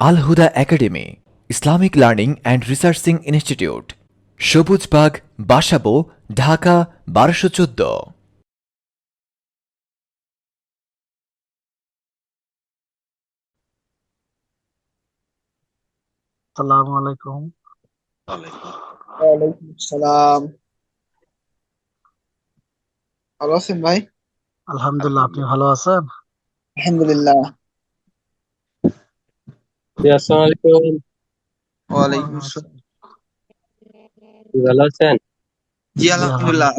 Al Huda Academy, Islamic Learning and Researching Institute, Sabujbag, Basabo, Dhaka ১২১৪। আসসালামু আলাইকুম। ওয়ালাইকুম আসসালাম। ভালো আছেন ভাই? আলহামদুলিল্লাহ, আপনি ভালো আছেন? আলহামদুলিল্লাহ। জি, আসসালামু আলাইকুম। ওয়ালাইকুম ওয়ালাইকুম আসসালাম। আসসালাম। কি ভালো আছেন? জি জি আলহামদুলিল্লাহ। আলহামদুলিল্লাহ।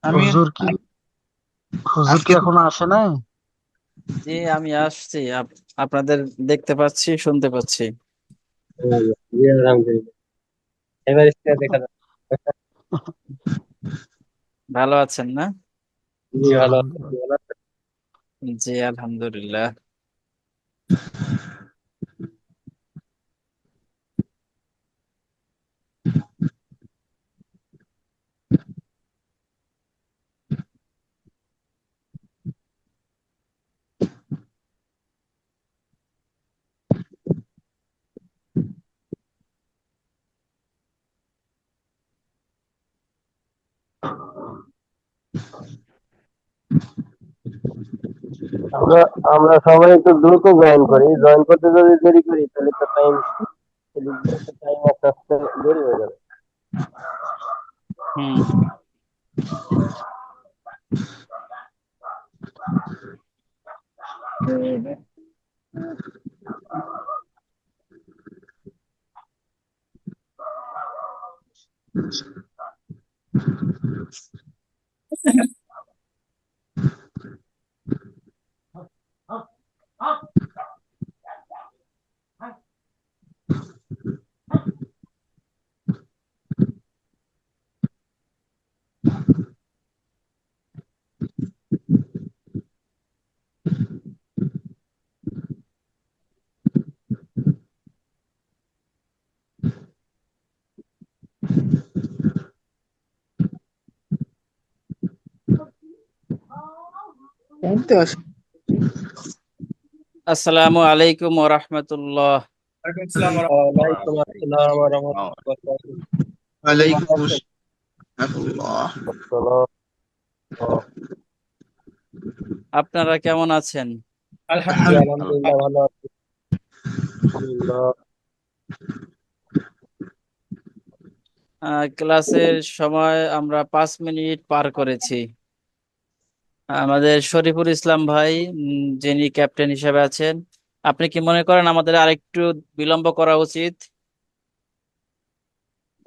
আমি হুজুর কি হুজুর কি আজকে এখনো আসে নাই? জি, আমি আসছি। আপনাদের দেখতে পাচ্ছি, শুনতে পাচ্ছি। জি, আলহামদুলিল্লাহ। এবার স্ক্রিনে দেখা যাচ্ছে। ভালো আছেন না? জি, জি ভালো আছি। আলহামদুলিল্লাহ। আপনি ভালো আছেন? জি, আলহামদুলিল্লাহ। আমরা আমরা সবাই একটু দ্রুত জয়েন করি। জয়েন করতে যদি দেরি করি তাহলে তো টাইম আস্তে আস্তে দেরি হয়ে যাবে। হুম। শুনতে আসেন। আসসালামু আলাইকুম ওয়া রাহমাতুল্লাহ। ওয়ালাইকুম আসসালাম ওয়া রাহমাতুল্লাহি ওয়া বারাকাতুহু। ওয়ালাইকুম ভালো আছেন? আসসালাম। আসসালাম। আপনারা কেমন আছেন? জি, আলহামদুলিল্লাহ ভালো আছি। আলহামদুলিল্লাহ। ক্লাসের সময় আমরা 5 মিনিট পার করেছি। আমাদের শরীফুল ইসলাম ভাই, যিনি ক্যাপ্টেন হিসেবে আছেন, আপনি কি মনে করেন আমাদের আরেকটু বিলম্ব করা উচিত?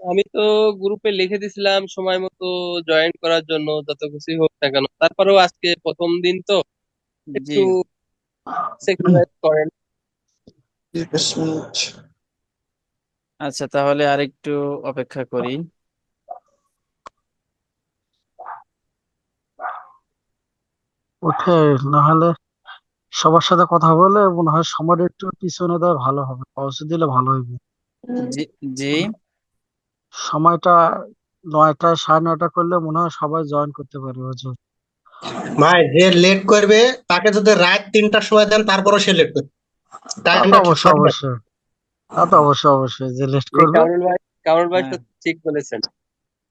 আমি তো গ্রুপে লিখে দিছিলাম সময় মতো জয়েন করার জন্য, যত কিছুই হোক না কেন। তারপরেও আজকে প্রথম দিন তো জি। একটু স্যাক্রিফাইস করেন। 20 মিনিট। আচ্ছা, তাহলে আরেকটু অপেক্ষা করি। উঠে না হলে সবার সাথে কথা বলে মনে হয় সময়টা একটু পিছনে দেওয়া ভালো হবে, পৌঁছে দিলে ভালো হবে। জি। জি। সময়টা 9টা 9:30 করলে মনে হয় সবাই জয়েন করতে পারবে হুজুর। ভাই, যে লেট করবে তাকে যদি রাত 3টার সময় দেন তারপরও সে লেট করবে। তাই তা তো আমরা ঠিক অবশ্যই সঠিক আছে। অবশ্যই। তা তো অবশ্যই অবশ্যই যে লেট জি, করবে। কামরুল ভাই হ্যাঁ, তো ঠিক বলেছেন।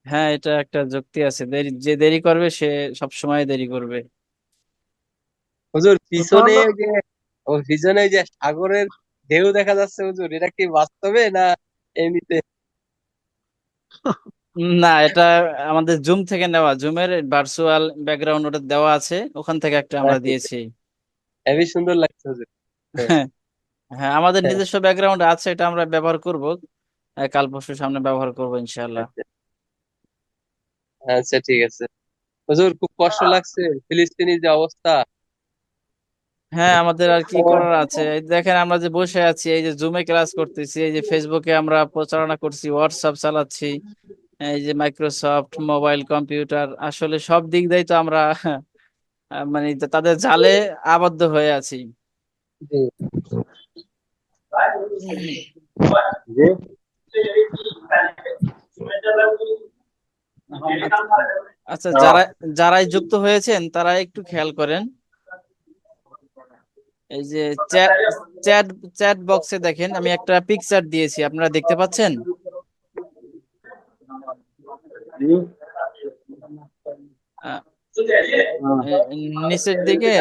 হ্যাঁ, এটা একটা যুক্তি আছে। যে দেরি করবে সে সব সময় দেরি করবে। হুজুর, এটা পিছনে হলো যে পিছনে যে সাগরের ঢেউ দেখা যাচ্ছে হুজুর, এটা কি বাস্তবে না এমনিতে? না, এটা আমাদের জুম থেকে নেওয়া, জুমের ভার্চুয়াল ব্যাকগ্রাউন্ড ওটা দেওয়া আছে, ওখান থেকে একটা আমরা দিয়েছি। হেবি সুন্দর লাগছে হুজুর। হ্যাঁ, হ্যাঁ, আমাদের হ্যাঁ, নিজস্ব ব্যাকগ্রাউন্ড আছে, এটা আমরা ব্যবহার করব। কাল পরশু সামনে ব্যবহার করব ইনশাআল্লাহ। আচ্ছা। আচ্ছা, ঠিক আছে। হুজুর, খুব কষ্ট লাগছে ফিলিস্তিনি যে অবস্থা। হ্যাঁ, আমাদের আর কি করার আছে? এই দেখেন, আমরা যে বসে আছি, এই যে জুমে ক্লাস করতেছি, এই যে ফেসবুকে আমরা প্রচারণা করছি, হোয়াটসঅ্যাপ চালাচ্ছি, এই যে মাইক্রোসফট মোবাইল কম্পিউটার, আসলে সব দিক দিয়েই তো আমরা মানে তাদের জালে আবদ্ধ হয়ে আছি। জি, জি। আচ্ছা, আচ্ছা, যারাই যুক্ত হয়েছেন তারা একটু খেয়াল করেন, এই যে চ্যাট চ্যাট চ্যাট বক্সে দেখেন আমি একটা পিকচার দিয়েছি, আপনারা দেখতে পাচ্ছেন? আহ, নিচের দিকে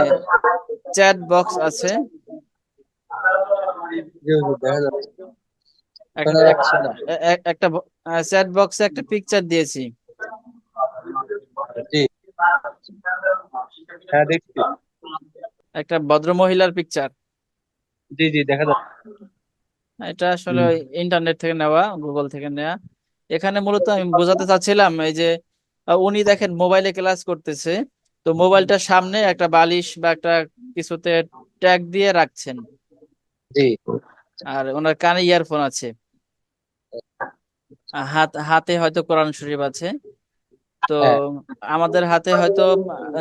চ্যাট বক্স আছে, জি হুজুর, দেখা যাচ্ছে। একটা একটা চ্যাট বক্সে একটা পিকচার দিয়েছি। জি, হ্যাঁ দেখছি। একটা ভদ্র মহিলার পিকচার। জি জি, দেখা যাচ্ছে। এটা আসলে ওই ইন্টারনেট থেকে নেওয়া, গুগল থেকে নেওয়া। এখানে মূলত আমি বোঝাতে চাচ্ছিলাম এই যে উনি দেখেন মোবাইলে ক্লাস করতেছে, তো মোবাইলটার সামনে একটা বালিশ বা একটা কিছুতে ট্যাগ দিয়ে রাখছেন, জি আর ওনার কানে ইয়ারফোন আছে, হাতে হয়তো কোরআন শরীফ আছে। তো হ্যাঁ আমাদের হাতে হয়তো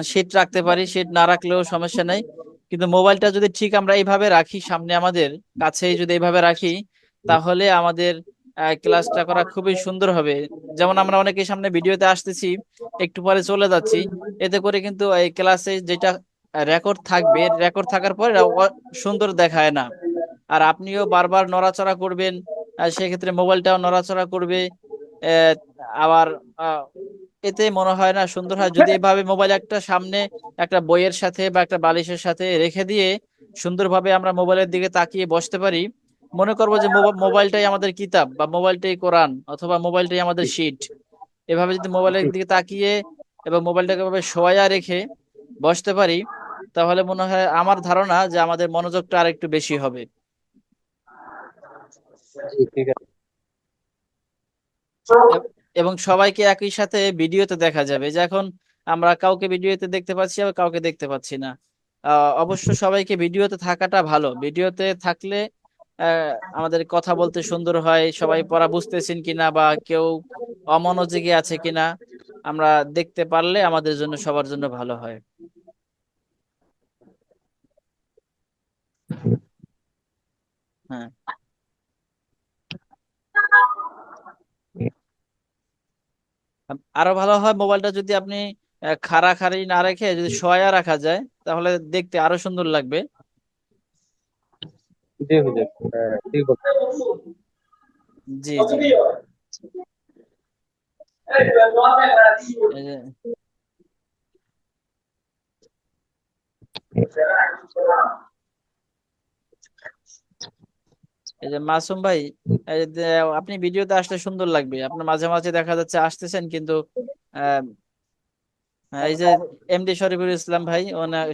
শীট রাখতে পারি, শীট না রাখলেও সমস্যা নাই, কিন্তু মোবাইলটা যদি ঠিক আমরা এইভাবে রাখি, সামনে আমাদের কাছেই যদি এইভাবে রাখি, তাহলে আমাদের ক্লাসটা করা খুবই সুন্দর হবে। যেমন আমরা অনেকের সামনে ভিডিওতে আসতেছি, একটু পরে চলে যাচ্ছি, এতে করে কিন্তু এই ক্লাসে যেটা রেকর্ড থাকবে, রেকর্ড থাকার পরে সুন্দর দেখায় না। আর আপনিও বারবার নড়াচড়া করবেন, আর সেক্ষেত্রে মোবাইলটাও নড়াচড়া করবে। আহ, আবার এতে মনে হয় না সুন্দর হয়। যদি এভাবে মোবাইল একটা সামনে একটা বইয়ের সাথে বা একটা বালিশের সাথে রেখে দিয়ে সুন্দরভাবে আমরা মোবাইলের দিকে তাকিয়ে বসতে পারি, মনে করবো যে মোবাইলটাই আমাদের কিতাব বা মোবাইলটাই কোরআন অথবা মোবাইলটাই আমাদের শীট। এভাবে যদি মোবাইলের দিকে তাকিয়ে এবং মোবাইলটাকে এভাবে শোয়া রেখে বসতে পারি, তাহলে মনে হয়, আমার ধারণা যে আমাদের মনোযোগটা আর একটু বেশি হবে। জি, ঠিক আছে। এ- এবং সবাইকে একই সাথে ভিডিওতে দেখা যাবে, যে এখন আমরা কাউকে ভিডিওতে দেখতে পাচ্ছি আবার কাউকে দেখতে পাচ্ছি না। অবশ্য সবাইকে ভিডিওতে থাকাটা ভালো, ভিডিওতে থাকলে আমাদের কথা বলতে সুন্দর হয়, সবাই পড়া বুঝতেছেন কিনা বা কেউ অমনোযোগী আছে কিনা আমরা দেখতে পারলে আমাদের জন্য, সবার জন্য ভালো হয়। হ্যাঁ, আরো ভালো হয় মোবাইলটা যদি আপনি খাড়া খাড়ি না রেখে যদি শোয়া রাখা যায়, তাহলে দেখতে আরো সুন্দর লাগবে। জি হুজুর, হ্যাঁ ঠিক বলছেন। জি জি। এই যে মাসুম ভাই, এই যে আপনি ভিডিওতে আসলে সুন্দর লাগবে, আপনার মাঝে মাঝে দেখা যাচ্ছে আসতেছেন, কিন্তু আহ, এই যে এমডি শরীফুল ইসলাম ভাই,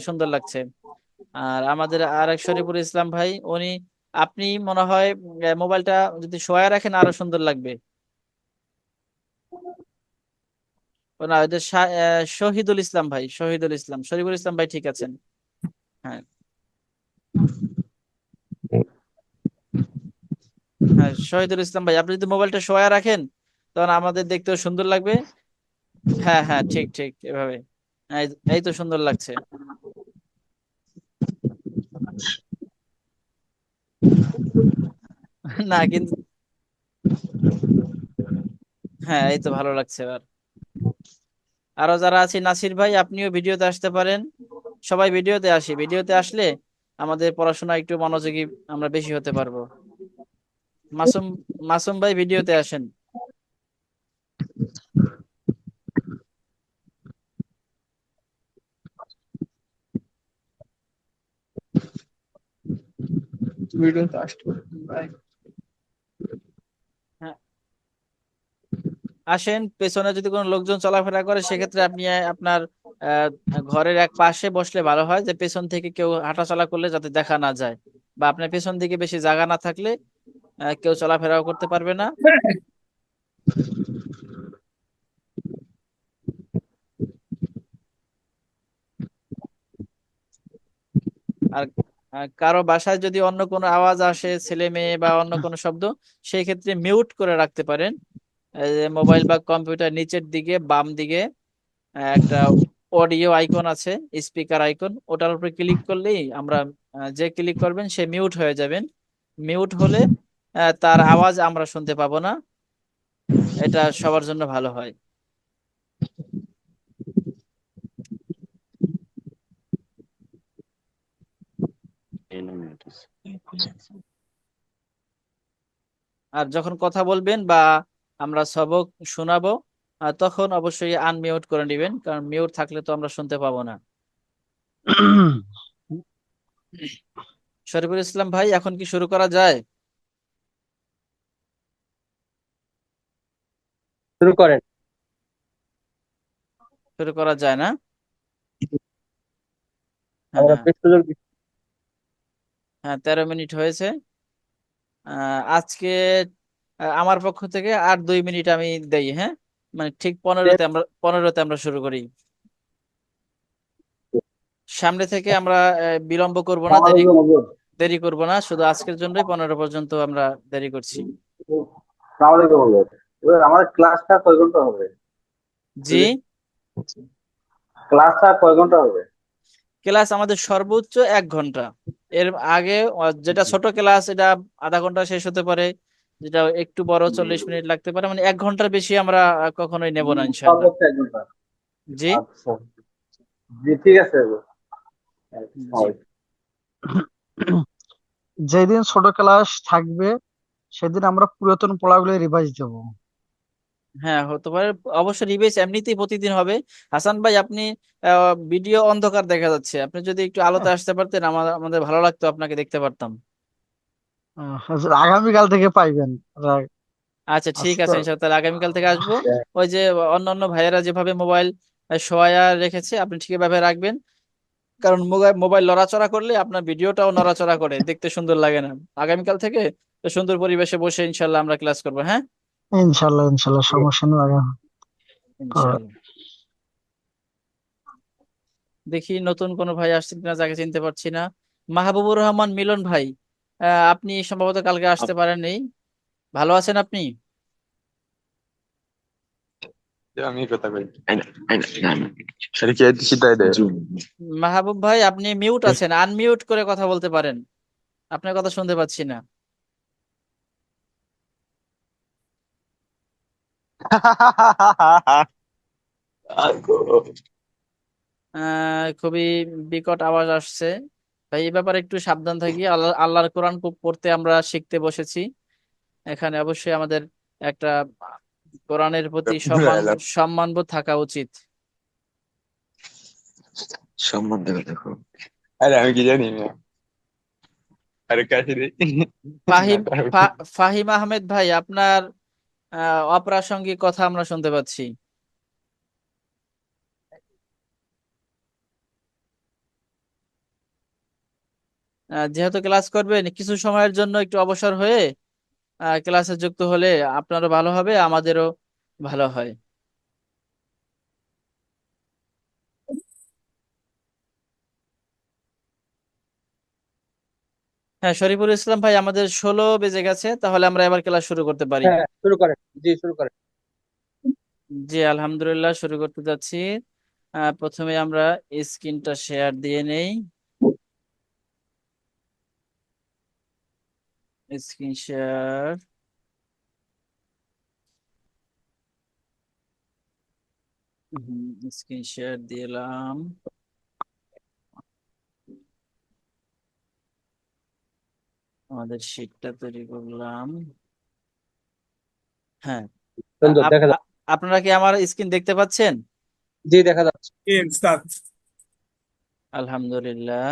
সুন্দর লাগছে। আর আমাদের আরেক শরীফুল ইসলাম ভাই, উনি, আপনি মনে হয় মোবাইলটা যদি শোয়া রাখেন আরো সুন্দর লাগবে। ও না, ওই যে শহীদুল ইসলাম ভাই, শহীদুল ইসলাম, শরীফুল ইসলাম ভাই ঠিক আছেন। হ্যাঁ, হ্যাঁ, শহীদুল ইসলাম ভাই, আপনি যদি মোবাইলটা শোয়া রাখেন তখন আমাদের দেখতেও সুন্দর লাগবে। হ্যাঁ হ্যাঁ, ঠিক ঠিক এভাবে। এই এই তো সুন্দর লাগছে। না কিন্তু, হ্যাঁ এই তো ভালো লাগছে এবার। আরো যারা আছে, নাসির ভাই আপনিও ভিডিওতে আসতে পারেন। সবাই ভিডিওতে আসি, ভিডিওতে আসলে আমাদের পড়াশোনা একটু মনোযোগী আমরা বেশি হতে পারবো। মাসুম মাসুম ভাই ভিডিওতে আসেন। হ্যাঁ, আসেন, পেছনে যদি কোনো লোকজন চলাফেরা করে সেক্ষেত্রে আপনি আপনার আহ, ঘরের এক পাশে বসলে ভালো হয়, যে পেছন থেকে কেউ হাঁটাচলা করলে যাতে দেখা না যায়, বা আপনার পেছন দিকে বেশি জায়গা না থাকলে কেউ চলাফেরাও করতে পারবে না। আর কারো বাসায় যদি অন্য কোনো আওয়াজ আসে, ছেলে মেয়ে বা অন্য কোনো শব্দ, সেই ক্ষেত্রে মিউট করে রাখতে পারেন। এই যে মোবাইল বা কম্পিউটার নিচের দিকে বাম দিকে একটা অডিও আইকন আছে, স্পিকার আইকন, ওটার উপরে ক্লিক করলেই আমরা, যে ক্লিক করবেন সে মিউট হয়ে যাবেন। মিউট হলে তার আওয়াজ আমরা শুনতে পাবো না, এটা সবার জন্য ভালো হয়। আর যখন কথা বলবেন বা আমরা সবক শোনাবো তখন অবশ্যই আনমিউট করে নেবেন, কারণ মিউট থাকলে তো আমরা শুনতে পাবো না। শরীফুল ইসলাম ভাই, এখন কি শুরু করা যায়? শুরু করেন। শুরু করা যায় না? আমরা হ্যাঁ, বেশ সুযোগ দিচ্ছি। হ্যাঁ, 13 মিনিট হয়েছে। আজকে আমার পক্ষ থেকে আর 2 মিনিট আমি দেই, হ্যাঁ, মানে ঠিক 15তে আমরা শুরু করি। সামনে থেকে আমরা বিলম্ব করব না, দেরি দেরি করব না, শুধু আজকের জন্যই 15 পর্যন্ত আমরা দেরি করছি। আমাদের ক্লাসটা কয় ঘন্টা হবে? জি, ক্লাসটা কয় ঘন্টা হবে? ক্লাস আমাদের সর্বোচ্চ 1 ঘন্টা। এর আগে যেটা ছোট ক্লাস এটা আধা ঘন্টা শেষ হতে পারে, যেটা একটু বড় 40 মিনিট লাগতে পারে, মানে 1 ঘন্টার বেশি আমরা কখনোই নেব না ইনশাল্লাহ। সর্বোচ্চ 1 ঘন্টা। জি, আচ্ছা, জি ঠিক আছে। জি, যেদিন ছোট ক্লাস থাকবে সেদিন আমরা পুরাতন পড়াগুলো রিভাইজ দেবো। হ্যাঁ, হতে পারে। অবশ্য রিবেশ এমনিতেই প্রতিদিন হবে। হাসান ভাই, আপনি ভিডিও অন্ধকার দেখা যাচ্ছে, আপনি যদি একটু আলোতে আসতে পারতেন আমাদের ভালো লাগতো, আপনাকে দেখতে পারতাম। আগামীকাল থেকে পাইবেন। রা- আচ্ছা, ঠিক আজকে তো আছে ইনশাআল্লাহ, তাহলে আগামীকাল থেকে আসবো। ওই যে অন্যান্য ভাইয়েরা যেভাবে মোবাইল শোয়া রেখেছে আপনি ঠিক এভাবে রাখবেন, কারণ মোবাইল মোবাইল নড়াচড়া করলে আপনার ভিডিওটাও নড়াচড়া করে, দেখতে সুন্দর লাগে না। আগামীকাল থেকে তো সুন্দর পরিবেশে বসে ইনশাল্লাহ আমরা ক্লাস করবো, হ্যাঁ, ইনশাল্লাহ ইনশাল্লাহ সমস্যা নেই। ইনশাল্লাহ। দেখি নতুন কোনো ভাই আসছেন কিনা, যাকে চিনতে পারছি না। মাহবুবুর রহমান মিলন ভাই, আপনি সম্ভবত কালকে আসতে পারেননি। ভালো আছেন আপনি? আমি কথা কই সেটা কি সিটাই দেয় মাহবুব ভাই, আপনি মিউট আছেন, আনমিউট করে কথা বলতে পারেন, আপনার কথা শুনতে পাচ্ছি না। খুবই বিকট আওয়াজ আসছে। ভাই, এই ব্যাপারে একটু সাবধান থাকি। আল্লাহর কোরআন পড়তে আমরা শিখতে বসেছি এখানে, অবশ্যই আমাদের একটা কোরআনের প্রতি সম্মানবোধ থাকা উচিত। সম্মান দেবে দেখো আরে আমি কি জানি না আরে কাছে দিই না ফাহিম তার ফাহিম আহমেদ ভাই, আপনার অপ্রাসঙ্গিক কথা আমরা শুনতে পাচ্ছি। যেহেতু ক্লাস করবেন, কিছু সময়ের জন্য একটু অবসর হয়ে ক্লাসে যুক্ত হলে আপনারও ভালো হবে, আমাদেরও ভালো হয়। হ্যাঁ, শরীফুল ইসলাম ভাই, আমাদের 16 বেজে গেছে, তাহলে আমরা এবার ক্লাস শুরু করতে পারি। হ্যাঁ শুরু করেন, জি শুরু করেন। জি, আলহামদুলিল্লাহ, শুরু করতে যাচ্ছি। প্রথমে আমরা স্ক্রিনটা শেয়ার দিয়ে নেই। Screen share. স্ক্রিন শেয়ার দিলাম। আমাদের শিটটা তৈরি করলাম। হ্যাঁ, সুন্দর দেখা যাচ্ছে। আপনারা কি আমার স্ক্রিন দেখতে পাচ্ছেন? জি দেখা যাচ্ছে। আলহামদুলিল্লাহ।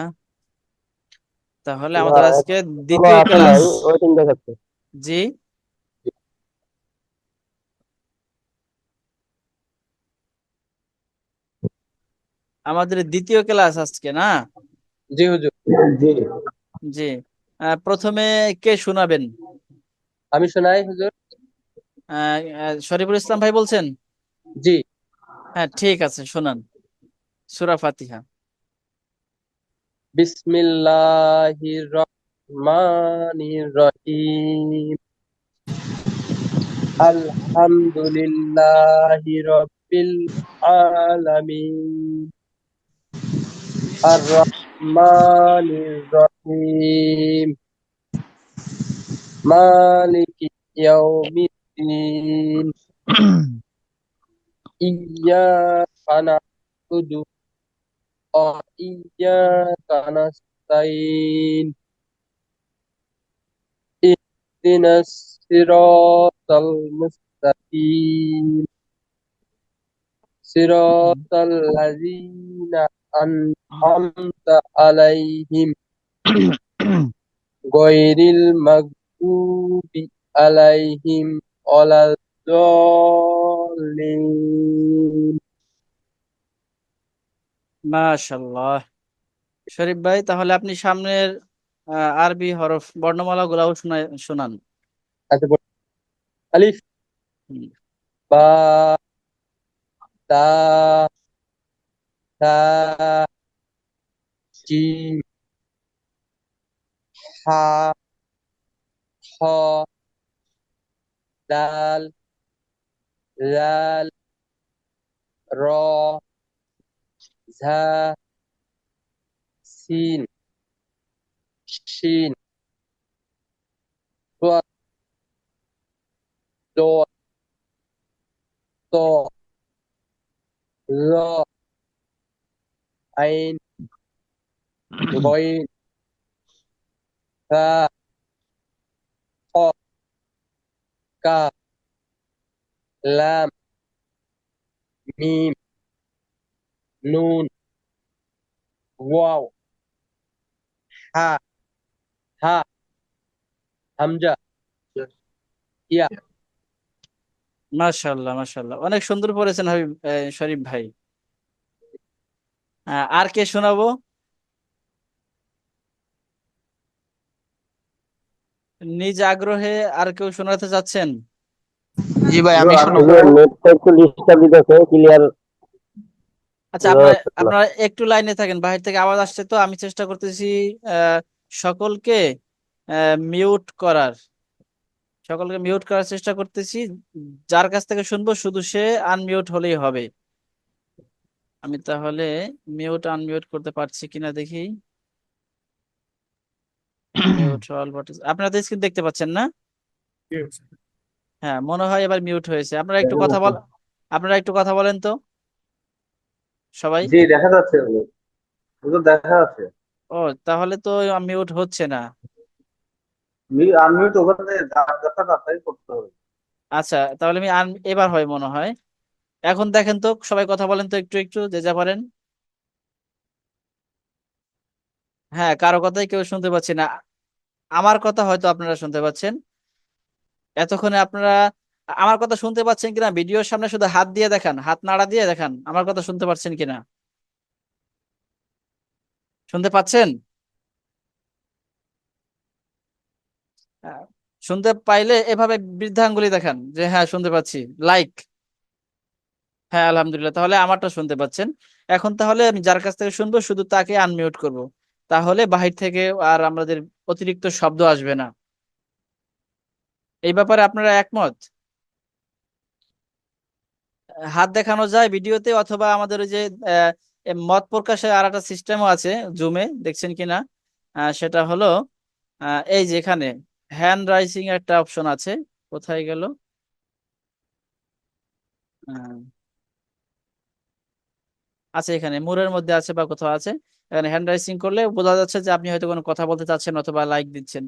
তাহলে না, আমাদের আজকে এখনো দ্বিতীয় আসে ক্লাস। নাই, ওয়েটিং দেখাচ্ছে। জি, আমাদের দ্বিতীয় ক্লাস আজকে, না? জি হুজুর। জি জি, প্রথমে কে শোনাবেন? আমি শোনাই হুজুর। শরীফুল ইসলাম ভাই বলছেন? জি। হ্যাঁ, ঠিক আছে, শোনান সূরা ফাতিহা। বিসমিল্লাহির রহমানির রহিম। আলহামদুলিল্লাহি রাব্বিল আলামিন। আর রহমানির রহিম। মালিকি ইয়াউমিদ্দিন। ইয়্যাকা না'বুদু ওয়া ইয়্যাকা নাস্তাইন। اهدنا الصراط المستقيم صراط الذين أنعمت عليهم غير المغضوب عليهم ولا الضالين মাশাআল্লাহ। শরীফ ভাই, তাহলে আপনি সামনের আরবি হরফ বর্ণমালা গুলাও শোনান। আচ্ছা, আলিফ, হুম। বা, তা, তা, জিম, হা, খ, দাল, লাল, র, ঝা, সিন, শিন, সোয়াদ, দল, ত, র, আইন, গইন, ফা, খ, কাফ, লাম, মিম, নুন, ওয়াও, হা, হা, হামজা, ইয়া। মাশাআল্লাহ, মাশাআল্লাহ, অনেক সুন্দর পড়েছেন শরীফ ভাই। আর কে শোনাবো? নিজ আগ্রহে আর কেউ শোনাতে চাচ্ছেন? জি ভাই, আমি শোনাবো। নেটটা একটু ডিস্টার্ব দিতেছে, ক্লিয়ার আচ্ছা, বোঝা আপনারা যাচ্ছে না। আপনারা একটু লাইনে থাকেন, বাহির থেকে আওয়াজ আসছে, তো আমি চেষ্টা করতেছি আহ, সকলকে মিউট করার সকলকে মিউট করার চেষ্টা করতেছি। যার কাছ থেকে শুনবো শুধু সে আনমিউট হলেই হবে। আমি তাহলে মিউট আনমিউট করতে পারছি কিনা দেখি। মিউট অল বাটন, আপনারা তো স্ক্রিন দেখতে পাচ্ছেন না? হ্যাঁ, মনে হয় এবার মিউট হয়েছে। আপনারা একটু কথা বলেন তো সবাই। জি, দেখা যাচ্ছে। হুজুর দেখা যাচ্ছে। ও, তাহলে তো মিউট হচ্ছে না। আনমিউট ওখানে যার দেখা তাড়াতাড়ি করতে হবে। আচ্ছা, তাহলে এবার হয় মনে হয়। এখন দেখেন তো, সবাই কথা বলেন তো একটু একটু, যে যা পারেন। হ্যাঁ, কারো কথাই কেউ শুনতে পাচ্ছি না। আমার কথা হয়তো আপনারা শুনতে পাচ্ছেন। এতক্ষণে আপনারা আমার কথা শুনতে পাচ্ছেন কিনা ভিডিওর সামনে শুধু হাত দিয়ে দেখান, হাত নাড়া দিয়ে দেখান আমার কথা শুনতে পাচ্ছেন কিনা। শুনতে পাচ্ছেন? আহ, শুনতে পাইলে এভাবে বৃদ্ধাঙ্গুলি দেখান যে হ্যাঁ শুনতে পাচ্ছি, লাইক। হ্যাঁ, আলহামদুলিল্লাহ, তাহলে আমারটা শুনতে পাচ্ছেন। এখন তাহলে আমি যার কাছ থেকে শুনবো শুধু তাকে আনমিউট করব, তাহলে বাহির থেকে আর আমাদের অতিরিক্ত শব্দ আসবে না। এই ব্যাপারে আপনারা একমত? হাত দেখানো যায় ভিডিওতে, অথবা আমাদের ওই যে মত প্রকাশের আর একটা সিস্টেমও আছে জুমে, দেখছেন কিনা? সেটা হলো এই যে এখানে হ্যান্ড রাইজিং একটা অপশন আছে। কোথায় গেল? আহ, আছে, এখানে মোড়ের মধ্যে আছে বা কোথাও আছে। এখানে হ্যান্ড রাইজিং করলে বোঝা যাচ্ছে যে আপনি হয়তো কোনো কথা বলতে চাচ্ছেন অথবা লাইক দিচ্ছেন।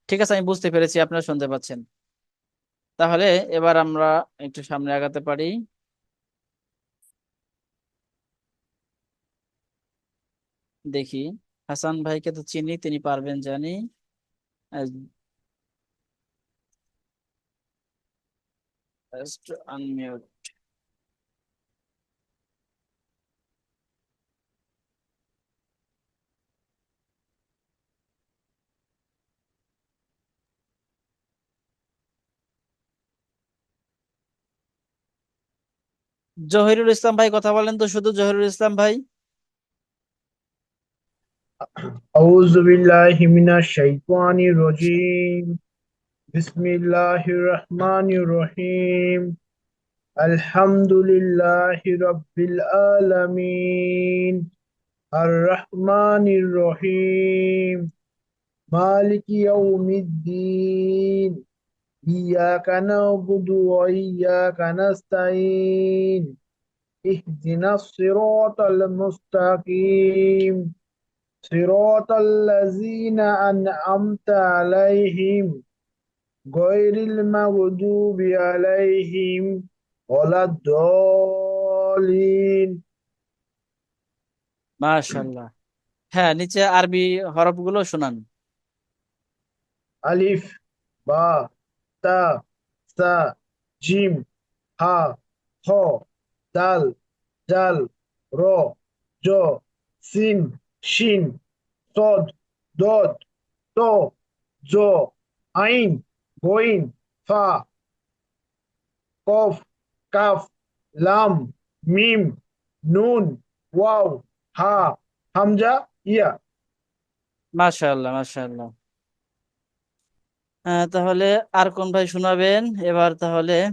ঠিক আছে, আমি বুঝতে পেরেছি, আপনারা শুনতে পাচ্ছেন। তাহলে এবার আমরা একটু সামনে আগাতে পারি। দেখি, হাসান ভাইকে তো চিনি, তিনি পারবেন জানি। আনমিউট। জহিরুল ইসলাম ভাই কথা বলেন তো, শুধু জহিরুল ইসলাম ভাই। أعوذ بالله من الشيطان الرجيم بسم الله الرحمن الرحيم الحمد لله رب العالمين الرحمن الرحيم مالك يوم الدين إياك نعبد وإياك نستعين اهدنا الصراط المستقيم صراط الذين أنعمت عليهم غير المغضوب عليهم ولا الضالين মাশাআল্লাহ। হ্যাঁ, নিচে আরবি হরফগুলো শোনান। ألف با تا سا جيم ها خ دال دال رو جو سين شين صاد ضاد طو جو عين غين فا قاف কাফ লাম মিম নুন ওয়াও হা হামজা ইয়া। মাশাআল্লাহ, মাশাআল্লাহ। তাহলে আর কোন ভাই শোনাবেন এবার? তাহলে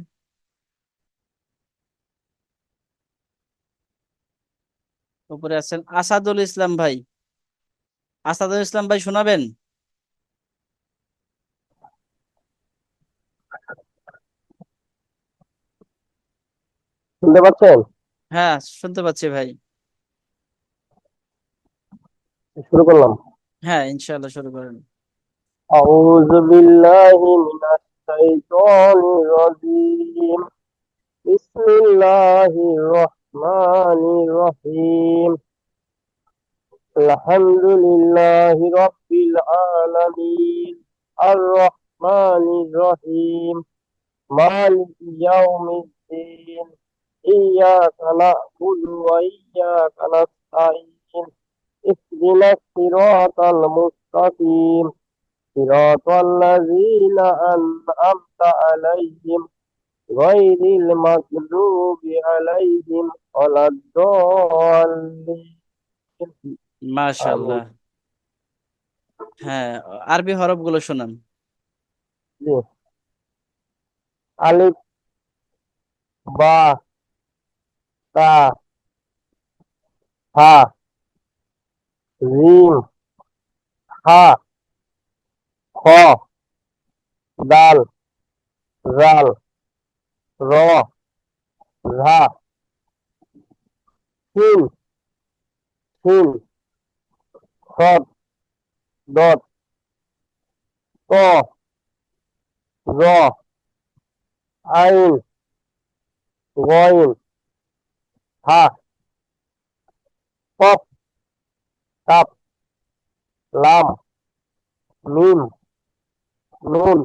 উপরে আছেন আসাদুল ইসলাম ভাই। আসাদুল ইসলাম ভাই শোনাবেন? শুনতে পাচ্ছেন? হ্যাঁ, শুনতে পাচ্ছি ভাই। শুরু করলাম। হ্যাঁ, ইনশাআল্লাহ শুরু করেন। أعوذ بالله من الشيطان الرجيم بسم الله الرحمن الرحيم الحمد لله رب العالمين الرحمن الرحيم مالك يوم الدين إياك نعبد وإياك نستعين اهدنا الصراط المستقيم صراط الذين أنعمت عليهم غير المغضوب عليهم ولا الضالين মাশাআল্লাহ। آمين হ্যাঁ, আরবি হরফগুলো শোনান। জি। আলিফ বা তা হা জিম হা খ দাল জাল র ঝা সিন সিন সদ দত ত জ আইন গইন হা কফ কাপ লাম মিম নুন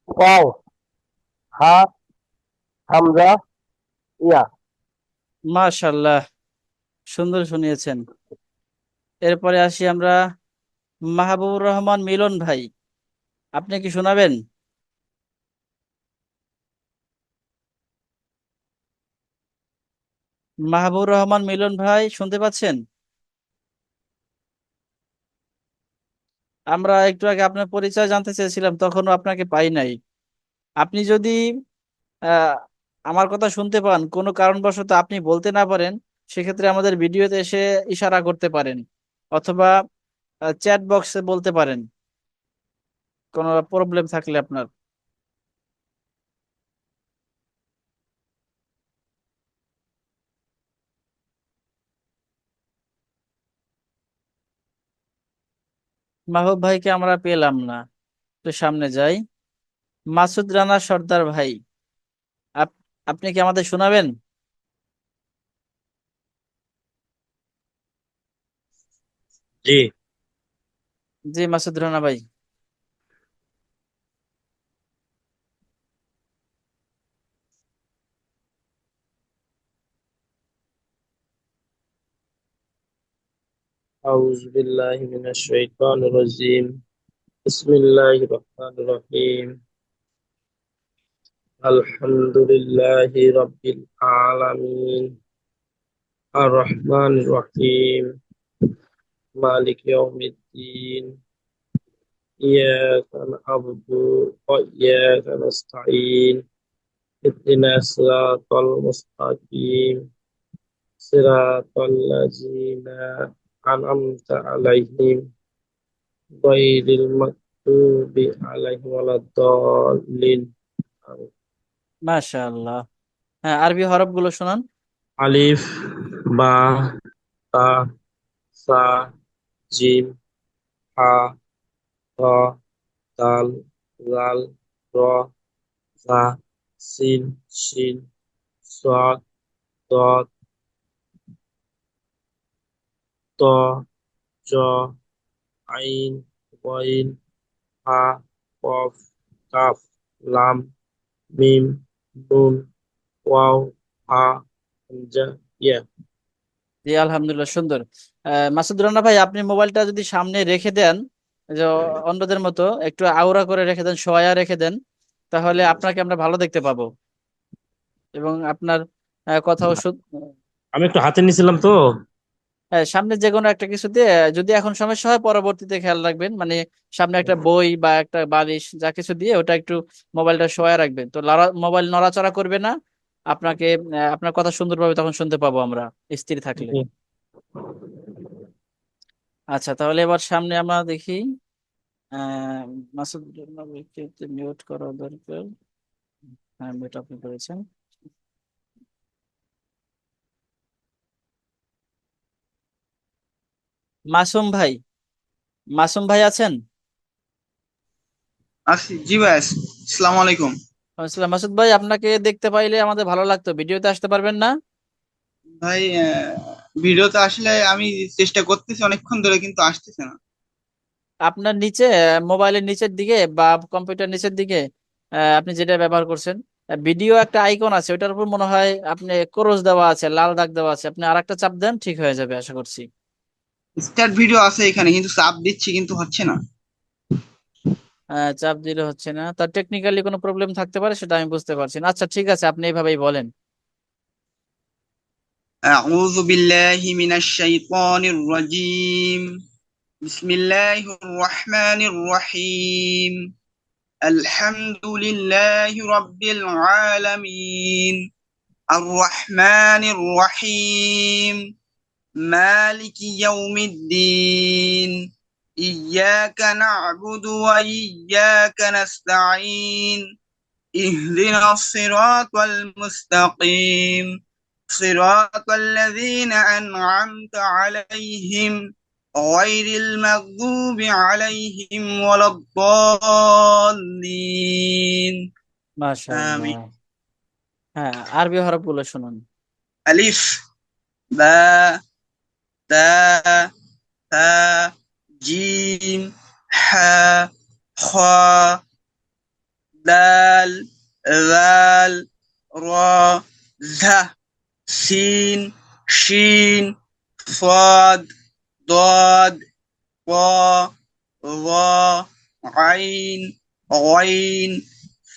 ওয়াও হা হামজা ইয়া। মাশাআল্লাহ, সুন্দর শুনিয়েছেন। এরপরে আসি আমরা মাহবুবুর রহমান মিলন ভাই। আপনি কি শোনাবেন? মাহবুবুর রহমান মিলন ভাই শুনতে পাচ্ছেন? আমরা একটু আগে আপনার পরিচয় জানতে চেয়েছিলাম, তখনও আপনাকে পাই নাই। আপনি যদি আহ, আমার কথা শুনতে পান, কোনো কারণবশত আপনি বলতে না পারেন, সেক্ষেত্রে আমাদের ভিডিওতে এসে ইশারা করতে পারেন, অথবা চ্যাট বক্সে বলতে পারেন কোনো প্রবলেম থাকলে আপনার। মাহবুব ভাইকে আমরা পেলাম না, তো সামনে যাই। মাসুদ রানা সর্দার ভাই, আপ- আপনি কি আমাদের শোনাবেন? জি। জি, মাসুদ রানা ভাই। أعوذ بالله من الشيطان الرجيم بسم الله الرحمن الرحيم الحمد لله رب العالمين الرحمن الرحيم مالك يوم الدين إياك نعبد وإياك نستعين اهدنا الصراط المستقيم صراط الذين أنعمت عليهم غير المغضوب عليهم ولا الضالين মাশাআল্লাহ। হ্যাঁ, আরবি হরফগুলো শোনান। আলিফ বা তা সা জিম হা র দাল লাল, র, ঝা, সিন, শিন, صاد ضاد ত, জ, আইন, গইন, হা, কফ, কাফ, লাম, মিম, নুন, ওয়াও, হা, হামজা, ইয়া। জি আলহামদুলিল্লাহ, সুন্দর। মাসুদুর রানা ভাই, আপনি মোবাইলটা যদি সামনে রেখে দেন, যে অন্যদের মতো একটু আউরা করে রেখে দেন, শোয়া রেখে দেন, তাহলে আপনাকে আমরা ভালো দেখতে পাবো এবং আপনার কথাও আমি একটু হাতে নিছিলাম তো। হ্যাঁ, সামনে যে কোনো একটা কিছু দিয়ে, যদি এখন সমস্যা হয় পরবর্তীতে খেয়াল রাখবেন, মানে সামনে একটা বই বা একটা বালিশ যা কিছু দিয়ে ওটা একটু মোবাইলটা শোয়া রাখবেন, তো মোবাইল নড়াচড়া করবে না। আপনাকে আপনার কথা সুন্দরভাবে তখন শুনতে পাবো আমরা, স্থির থাকলে। জি। আচ্ছা, তাহলে এবার সামনে আমরা দেখি। আহ মাসুদ নবীকে মিউট করা দরকার। হ্যাঁ, মিউট আপনি করেছেন। মাসুম ভাই, মাসুম ভাই আছেন? আছি, জি ভাই আছি। আসসালামু আলাইকুম। আসসালাম। মাসুদ ভাই, আপনাকে দেখতে পাইলে আমাদের ভালো লাগতো, ভিডিওতে আসতে পারবেন না? ভাই ভিডিওতে আসলে আমি চেষ্টা করতেছি অনেকক্ষণ ধরে, কিন্তু আসতেছে না। আপনার নিচে মোবাইলের নিচের দিকে বা কম্পিউটার নিচের দিকে, আপনি যেটা ব্যবহার করছেন, ভিডিও একটা আইকন আছে, ওটার উপর মনে হয় আপনি ক্রস দেওয়া আছে, লাল দাগ দেওয়া আছে, আপনি আরেকটা চাপ দেন, ঠিক হয়ে যাবে আশা করছি। স্টার্ট ভিডিও আছে এখানে, কিন্তু চাপ দিচ্ছি কিন্তু হচ্ছে না। চাপ দিলে হচ্ছে না, তার টেকনিক্যালি কোনো প্রবলেম থাকতে পারে, সেটা আমি বুঝতে পারছি না। আচ্ছা ঠিক আছে, আপনি এইভাবেই বলেন। আউযু বিল্লাহি মিনাশ শাইতানির রাজীম। বিসমিল্লাহির রহমানির রহিম। আলহামদুলিল্লাহি রাব্বিল আলামিন। আর রহমানির রহিম। مالك يوم الدين. إياك نعبد وإياك نستعين. اهدنا الصراط المستقيم. صراط الذين أنعمت عليهم غير المغضوب عليهم ولا الضالين. মাশাআল্লাহ। آمين. হ্যাঁ, আরবি হরফগুলো শুনুন। ألف، باء، تاء، ثاء، جيم، حاء، خاء، دال، ذال، را، ذا، سين، شين، صاد، ضاد، طا، ظا، عين، غين،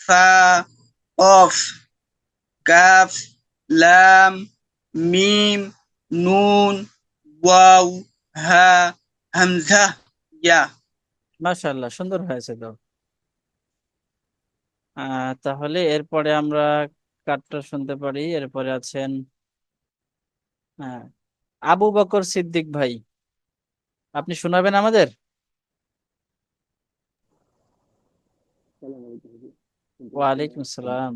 فا، قاف، كاف، لام، ميم، নুন, ওয়াও, হা, হামজা, ইয়া। মাশাআল্লাহ, সুন্দর হয়েছে তো। তাহলে এরপরে আমরা কাটটা শুনতে পারি। এরপরে আছেন হ্যাঁ, আবু বকর সিদ্দিক ভাই, আপনি শোনাবেন আমাদের? ওয়ালাইকুম আসসালাম।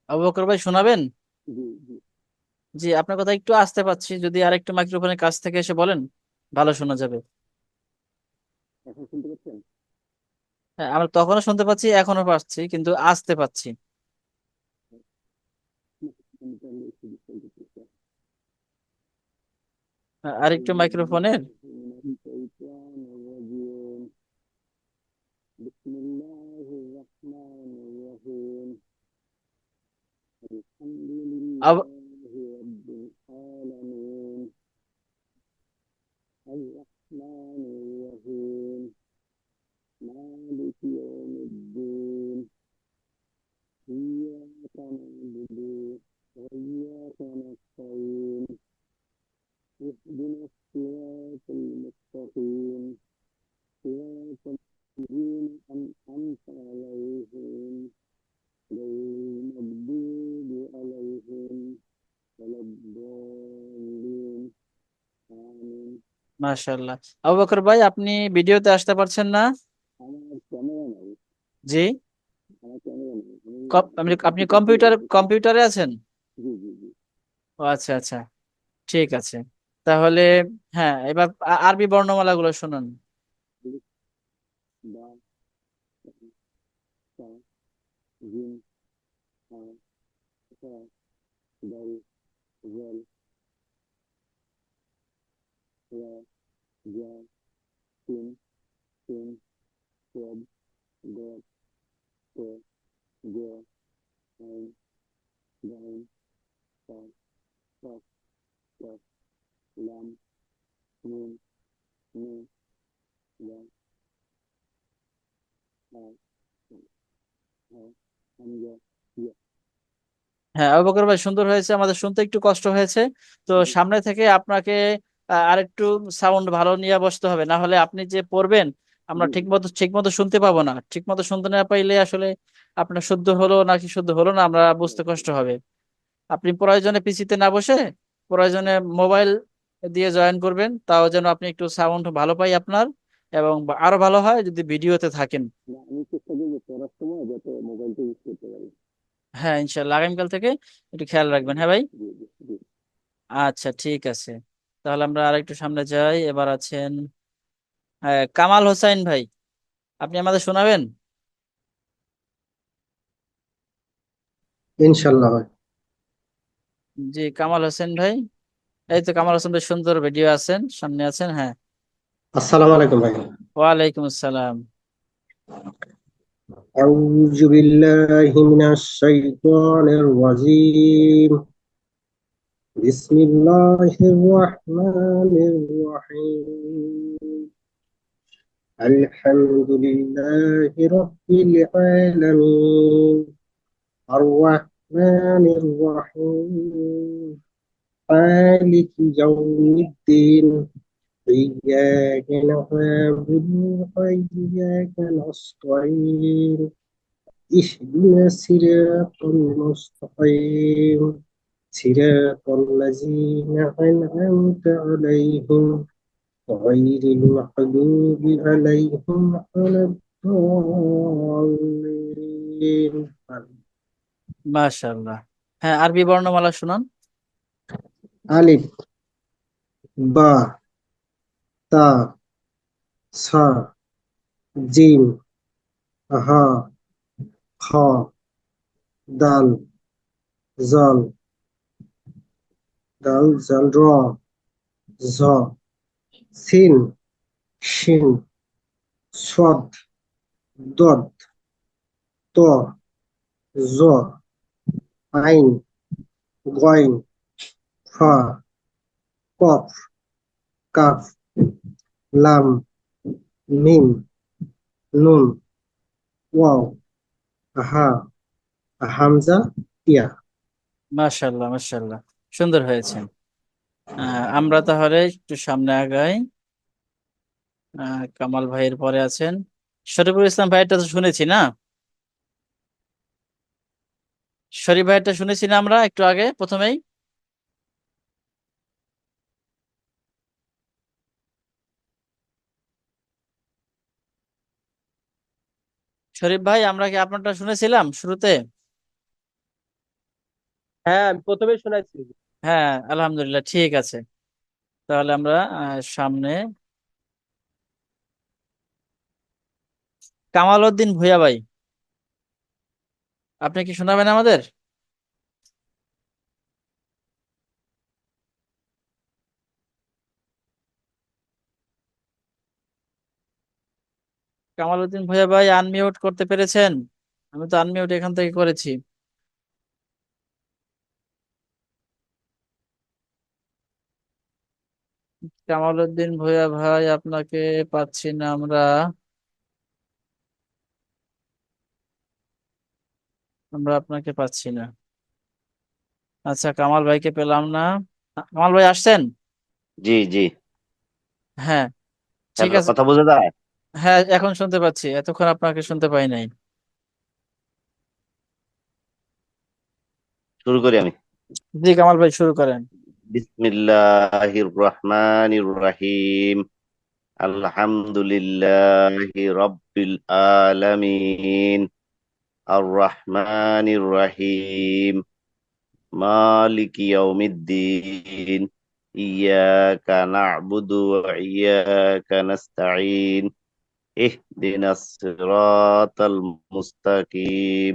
আবু বকর ভাই শোনাবেন? জি, আপনার কথা একটু আস্তে পাচ্ছি, যদি আরেকটু মাইক্রোফোনের কাছ থেকে এসে বলেন, ভালো শোনা যাবে। হ্যাঁ, আমরা তখনও শুনতে পাচ্ছি, এখনো পাচ্ছি, কিন্তু আস্তে পাচ্ছি। আরেকটু মাইক্রোফোনের। আব- মাশাআল্লাহ। আবু বকর ভাই, আপনি ভিডিওতে আসতে পারছেন না? জি। আপনি কম্পিউটারে আছেন? ও আচ্ছা আচ্ছা, ঠিক আছে। তাহলে হ্যাঁ, এবার আরবি বর্ণমালা গুলো শুনুন। জিম হা সা দাল জাল রা জা সিন সিন সাদ দাল তা জা আইন গাইন ফা কাফ কাফ লাম মিম নুন ওয়াও হা হা হামজা ইয়া। হ্যাঁ, আবু বকর ভাই সুন্দর হয়েছে, আমাদের শুনতে একটু কষ্ট হয়েছে। তো সামনে থেকে আপনাকে আরেকটু সাউন্ড ভালো নিয়ে বসতে হবে, না হলে আপনি যে পড়বেন আমরা ঠিক মতো শুনতে পাবো না। ঠিক মতো শুনতে না পাইলে আসলে আপনার শুদ্ধ হলো নাকি শুদ্ধ হলো না আমরা বুঝতে কষ্ট হবে। আপনি প্রয়োজনে পিসিতে না বসে প্রয়োজনে মোবাইল দিয়ে জয়েন করবেন, তাও যেন আপনি একটু সাউন্ড ভালো পাই আপনার, এবং আরো ভালো হয় যদি ভিডিওতে থাকেন। না, আমি চেষ্টা করবো পড়ার সময় যাতে মোবাইলটা ইউজ করতে পারি। হ্যাঁ, ইনশাল্লাহ আগামীকাল থেকে একটু খেয়াল রাখবেন। হ্যাঁ ভাই, জি জি জি। আচ্ছা ঠিক আছে। তাহলে আমরা আরেকটু সামনে যাই। এবার আছেন কামাল হোসাইন ভাই, আপনি আমাদের শোনাবেন? ইনশাল্লাহ ভাই। জি, কামাল হোসেন ভাই। এই তো কামাল হোসেন ভাই, সুন্দর ভিডিও আছেন, সামনে আছেন। হ্যাঁ, আসসালামু আলাইকুম ভাই। ওয়ালাইকুম আসসালাম। أعوذ بالله من الشيطان الرجيم. بسم الله الرحمن الرحيم. الحمد لله رب العالمين. الرحمن الرحيم. مالك يوم الدين. إياك نعبد وإياك نستعين. اهدنا الصراط المستقيم. صراط الذين أنعمت عليهم غير المغضوب عليهم ولا الضالين. মাশাআল্লাহ। হ্যাঁ, আরবি বর্ণমালা শুনান। ألف با تا সা জিম হা খা দাল জাল জাল র ঝ সিন শিন সদ দদ ত জ আইন গইন ফা কফ কাফ লাম মিম নুন ওয়াও হা হামজা ইয়া। মাশাআল্লাহ মাশাআল্লাহ, সুন্দর হয়েছে। আমরা তাহলে একটু সামনে আগাই। কামাল ভাইয়ের পরে আছেন শরীফুল ইসলাম ভাইয়েরটা তো শুনেছি না? শরীফ ভাইয়েরটা শুনেছি না আমরা একটু আগে প্রথমেই? শরীফ ভাই, আমরা কি আপনারটা শুনেছিলাম শুরুতে? হ্যাঁ, আমি প্রথমে শোনাচ্ছি। হ্যাঁ, আলহামদুলিল্লাহ, ঠিক আছে। তাহলে আমরা সামনে কামাল উদ্দিন ভূঁইয়া ভাই, আপনি কি শোনাবেন আমাদের? কামাল উদ্দিন ভূঁইয়া ভাই, আনমিউট করতে পেরেছেন? আমি তো আনমিউট এখান থেকে করেছি। কামাল উদ্দিন ভূঁইয়া ভাই, আপনাকে পাচ্ছি না আমরা। আমরা আপনাকে পাচ্ছি না। আচ্ছা, কামাল ভাইকে পেলাম না। কামাল ভাই আসছেন? জি জি। হ্যাঁ, ঠিক হ্যালো, আছে। কথা বোঝা যায়? হ্যাঁ, এখন শুনতে পাচ্ছি, এতক্ষণ আপনাকে শুনতে পাই নাই। শুরু করি আমি। জি কামাল ভাই, শুরু করেন। বিসমিল্লাহির রহমানির রহিম। আলহামদুলিল্লাহি রাব্বিল আলামিন। আর রহমানির রহিম। মালিকি ইয়াউমিদ্দিন। ইয়াকা না'বুদু ওয়া ইয়াকা নাস্তাঈন। ইহদিনাস সিরাতাল মুস্তাকিম।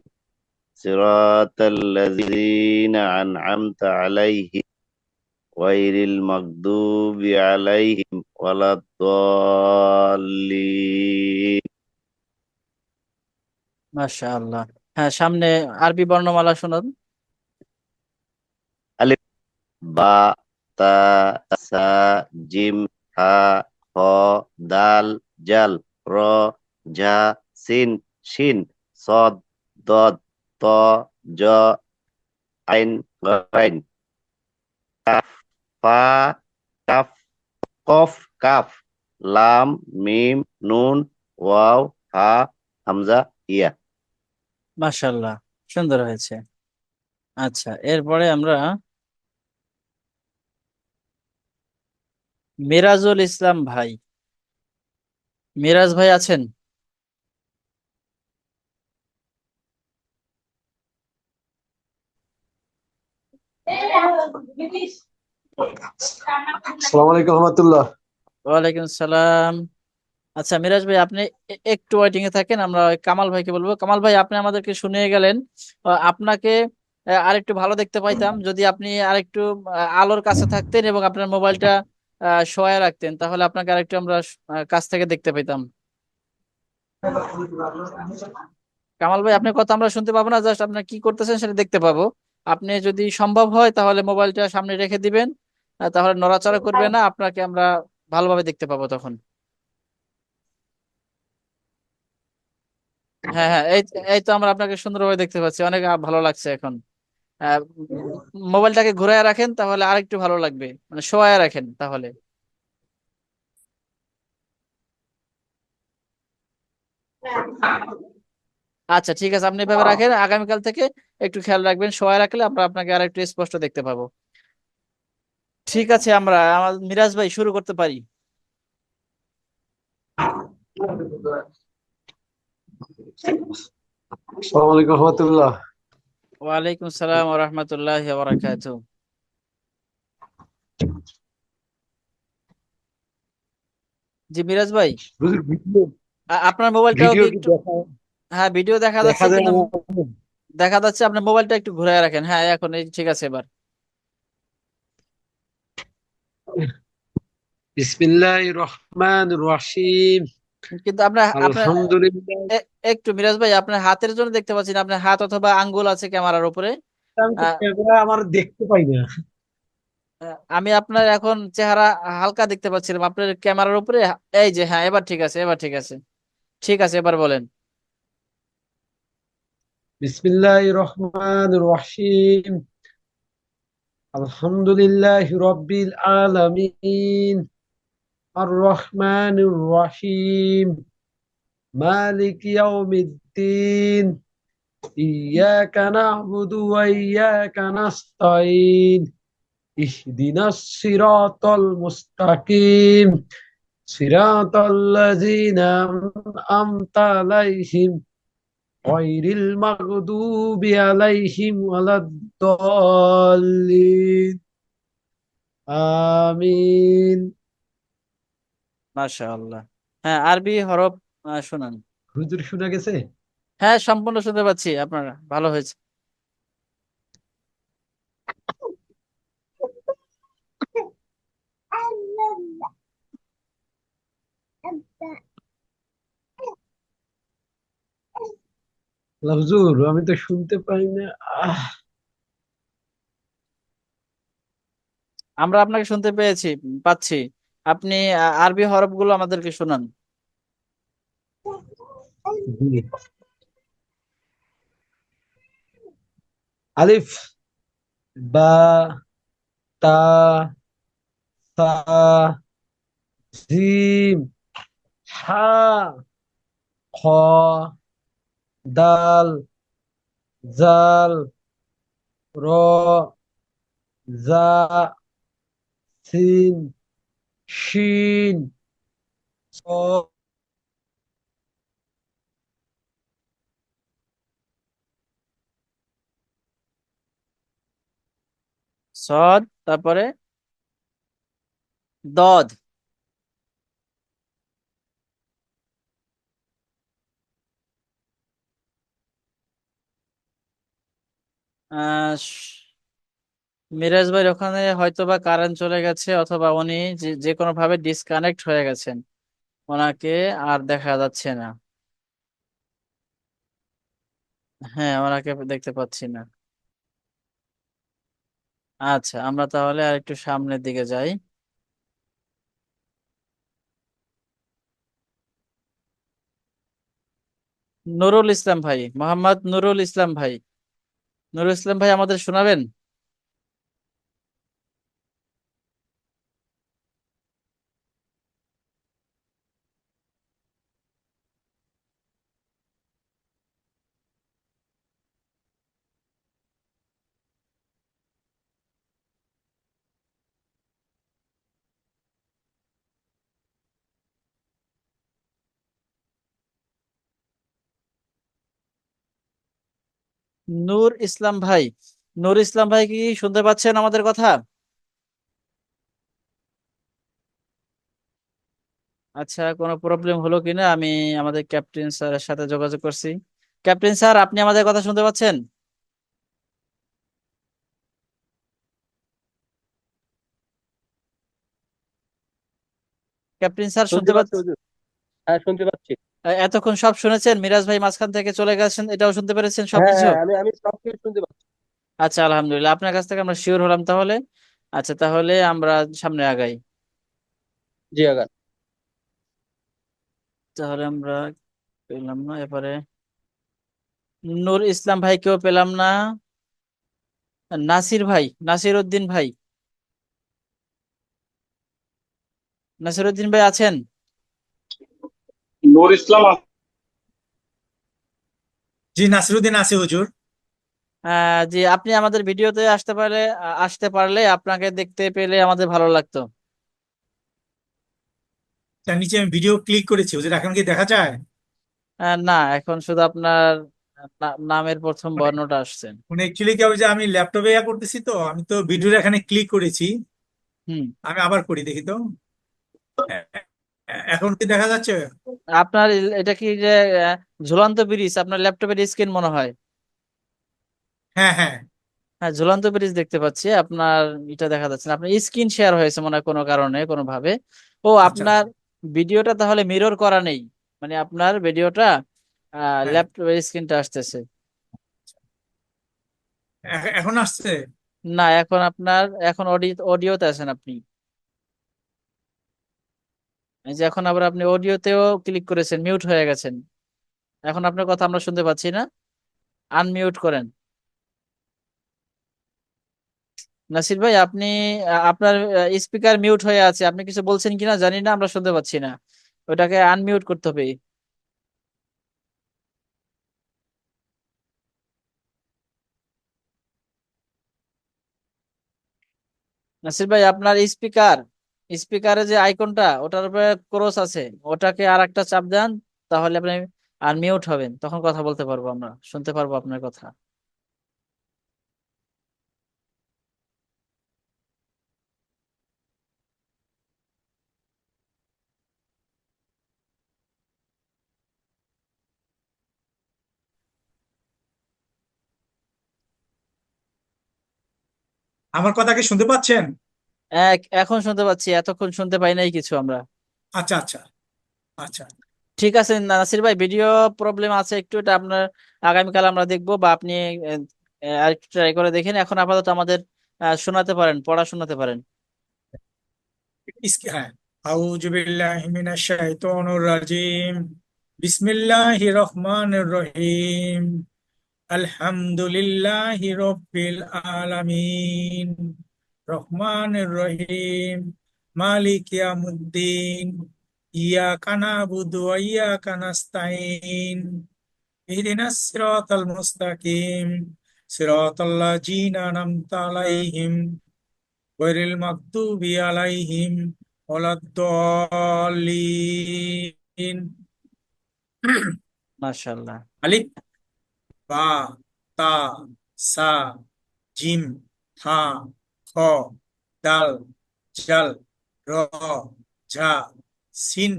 صراط الذين أنعمت عليهم غير المغضوب عليهم ولا الضالين মাশাআল্লাহ। হ্যাঁ, সামনে আরবি বর্ণমালা শুনুন। আলিফ বা তা সা জিম হা হ দাল জাল র ঝা সিন শিন সদ দদ ত জ আইন গাইন কাফ ফা কাফ কফ কাফ লাম মিম নুন ওয়াও হা হামজা ইয়া। মাশাআল্লাহ, সুন্দর হয়েছে। আচ্ছা, এরপরে আমরা মিরাজুল ইসলাম ভাই। মিরাজ ভাই আছেন? আসসালামু আলাইকুম রহমতুল্লাহ। ওয়ালাইকুম সালাম। আচ্ছা মিরাজ ভাই, আপনি একটু ওয়েটিং এ থাকেন, আমরা ওই কামাল ভাইকে বলবো। কামাল ভাই, আপনি আমাদেরকে শুনিয়ে গেলেন। আপনাকে আরেকটু ভালো দেখতে পাইতাম যদি আপনি আরেকটু আলোর কাছে থাকতেন এবং আপনার মোবাইলটা শোয়া রাখতেন, তাহলে আপনাকে আরেকটু আমরা কাছ থেকে দেখতে পেতাম। কামাল ভাই, আপনার কথা আমরা শুনতে পাবো না, জাস্ট আপনি কি করতেছেন সেটা দেখতে পাবো। আপনি যদি সম্ভব হয় তাহলে মোবাইলটা সামনে রেখে দিবেন, তাহলে নড়াচড়া করবে না, আপনাকে আমরা ভালোভাবে দেখতে পাবো তখন। হ্যাঁ হ্যাঁ, এই এই তো আমরা আপনাকে সুন্দরভাবে দেখতে পাচ্ছি, অনেক ভালো লাগছে এখন। আহ, মোবাইলটাকে ঘুরায় রাখেন তাহলে আরেকটু ভালো লাগবে, মানে শোয়া রাখেন তাহলে। আচ্ছা ঠিক আছে, আপনি এভাবে রাখেন, আগামীকাল থেকে একটু খেয়াল রাখবেন, শোয়া রাখলে আমরা আপনাকে আরেকটু স্পষ্ট দেখতে পাবো। ঠিক আছে, আমরা মিরাজ ভাই শুরু করতে পারি। আসসালামু আলাইকুম রহমতুল্লাহ। ওয়ালাইকুম সালাম ওয়া রাহমাতুল্লাহি ওয়া বারাকাতুহু। জি মিরাজ ভাই, হুজুর, ভিডিও আপনার মোবাইলটাও কি ভিডিও কি একটু, দেখা হ্যাঁ ভিডিও দেখা দেখা যাচ্ছে যায় কিন্তু, আমার? দেখা যাচ্ছে আপনার মোবাইলটা একটু ঘুরায় রাখেন। হ্যাঁ এখন এই ঠিক আছে এবার। বিসমিল্লাহির রহমানির রহিম। কিন্তু আপনার আপনার আলহামদুলিল্লাহ। একটু মিরাজ ভাই, আপনার হাতের জন্য দেখতে পাচ্ছি না, আপনার হাত অথবা আঙ্গুল আছে ক্যামেরার উপরে। আমি তো আহ, ক্যামেরা আমার দেখতে পাই না। আমি আপনার এখন চেহারা হালকা দেখতে পাচ্ছিলাম আপনার ক্যামেরার উপরে। এই যে হ্যাঁ, এবার ঠিক আছে, এবার ঠিক আছে, ঠিক আছে এবার বলেন। বিসমিল্লাহির রহমানির রহিম। আলহামদুলিল্লাহি রাব্বিল আলামিন। আর রহমানির রহিম। মালিক ইয়াউমিদ্দিন। ইয়াকা না'বুদু ওয়া ইয়াকা নাস্তাঈন। ইহদিনাস সিরাতাল মুস্তাকিম। সিরাতাল লাযিনা আন'আমতা আলাইহিম গায়রিল মাগদুবি আলাইহিম ওয়ালাদ-দাল্লিন। আমিন। মাশাআল্লাহ। হ্যাঁ, আরবি হরফ শোনান। হুজুর, শোনা গেছে? হ্যাঁ সম্পূর্ণ শুনতে পাচ্ছি, আপনার ভালো হয়েছে। আল্লাহ, হুজুর, আমি তো শুনতে পাই না। আহ আমরা আপনাকে শুনতে পাচ্ছি। আপনি আরবি হরফগুলো আমাদেরকে শোনান। জি। আলিফ, বা, তা, সা, জিম, হা, খ, দাল, জাল, র, জা, সিন, শিন, স, সদ, তারপরে দদ। মিরাজ ভাই ওখানে হয়তো বা কারেন্ট চলে গেছে, অথবা উনি যে যে কোনো ভাবে ডিসকানেক্ট হয়ে গেছেন, ওনাকে আর দেখা যাচ্ছে না। হ্যাঁ, ওনাকে দেখতে পাচ্ছি না। আচ্ছা, আমরা তাহলে আর একটু সামনের দিকে যাই। নুরুল ইসলাম ভাই, মোহাম্মদ নুরুল ইসলাম ভাই, নুরুল ইসলাম ভাই আমাদের শোনাবেন? নূর ইসলাম ভাই, নূর ইসলাম ভাই কি শুনতে পাচ্ছেন আমাদের কথা? আচ্ছা, কোনো প্রবলেম হলো কিনা আমি আমাদের ক্যাপ্টেন স্যারের সাথে যোগাযোগ করছি। ক্যাপ্টেন স্যার, আপনি আমাদের কথা শুনতে পাচ্ছেন? ক্যাপ্টেন স্যার শুনতে শুনতে পাচ্ছি পাচ্ছেন? হুজুর। হ্যাঁ, শুনতে পাচ্ছি। এতক্ষণ সব শুনেছেন? মিরাজ ভাই মাঝখান থেকে চলে গেছেন, এটাও শুনতে পেরেছেন হ্যাঁ সবকিছু? হ্যাঁ, আমি আমি সব কিছু শুনতে পাচ্ছি। আচ্ছা, আলহামদুলিল্লাহ, আপনার কাছ থেকে আমরা শিওর হলাম তাহলে। আচ্ছা, তাহলে আমরা সামনে আগাই। জি আগান। তাহলে আমরা পেলাম না এবারে, নূর ইসলাম ভাইকেও পেলাম না। নাসির ভাই, নাসির উদ্দিন ভাই, নাসির উদ্দিন ভাই আছেন? নূর ইসলাম জি, নাসিরুদ্দিন আছে হুজুর। জি, আপনি আমাদের ভিডিওতে আসতে পারলে আপনাকে দেখতে পেলে আমাদের ভালো লাগতো। তার নিচে আমি ভিডিও ক্লিক করেছি হুজুর, এখন কি দেখা যায়? না, এখন শুধু আপনার নামের প্রথম মানে বর্ণটা আসছে। মানে অ্যাকচুয়ালি কি হবে যে আমি ল্যাপটপে করতেছি, তো আমি তো ভিডিওর এখানে ক্লিক করেছি। হুম। আমি আবার করি, দেখি তো। এখন কি দেখা যাচ্ছে? আপনার এটা কি যে আহ, ঝুলন্ত ব্রিজ আপনার ল্যাপটপের স্ক্রিন মনে হয়? হ্যাঁ হ্যাঁ। হ্যাঁ, ঝুলন্ত ব্রিজ দেখতে পাচ্ছি, আপনার এটা দেখা যাচ্ছে না। আপনার স্ক্রিন শেয়ার হয়েছে মনে হয় কোনো কারণে, কোনো ভাবে। ও, আচ্ছা আপনার আচ্ছা। ভিডিওটা তাহলে মিরর করা নেই, মানে আপনার ভিডিওটা হ্যাঁ, ল্যাপটপের স্ক্রিনটা আসতেছে। এখন আসছে। না, এখন অডিওতে আছেন আপনি। এই যে এখন আবার আপনি অডিওতেও ক্লিক করেছেন, মিউট হয়ে গেছেন। এখন আপনার কথা আমরা শুনতে পাচ্ছি না। আনমিউট করেন। নাসির ভাই, আপনি আপনার স্পিকার মিউট হয়ে আছে, আপনি কিছু বলছেন কিনা জানি না, আমরা শুনতে পাচ্ছি না। ওটাকে আনমিউট করতে হবে। নাসির ভাই, আপনার স্পিকারে যে আইকনটা, ওটার উপরে ক্রস আছে, ওটাকে আর একটা চাপ দেন, তাহলে আপনি আনমিউট হবেন, তখন কথা বলতে পারবো, আমরা শুনতে পারবো আপনার কথা। আমার কথা কি শুনতে পাচ্ছেন? এখন শুনতে পাচ্ছি, এতক্ষণ শুনতে পাই নাই কিছু আমরা। আচ্ছা আচ্ছা। আচ্ছা। ঠিক আছে নাসির ভাই, ভিডিও প্রবলেম আছে একটু, এটা আপনার আগামীকাল আমরা দেখবো, বা আপনি আরেকটু ট্রাই করে দেখেন। এখন আপাতত আমাদের শোনাতে পারেন, পড়া শোনাতে পারেন। হ্যাঁ। আউযু বিল্লাহি মিনাশ শাইতানির রাজিম। বিসমিল্লাহির রহমানির রহিম। আলহামদুলিল্লাহি রাব্বিল আলামিন। রহমানির রহিম। মালিক ইয়াউমিদ্দিন। ইয়াকা নাবুদু ওয়া ইয়াকা নাস্তাইন। ইহদিনাস সিরাতাল মুস্তাকিম। সিরাতাল লাযিনা আন'আমতা আলাইহিম গায়রিল মাগদুবি আলাইহিম ওয়ালাদ-দাল্লিন। মাশাআল্লাহ। আলিফ, বা, তা, সা, জিম, হা, খ, দাল, জাল, র, ঝা, সিন,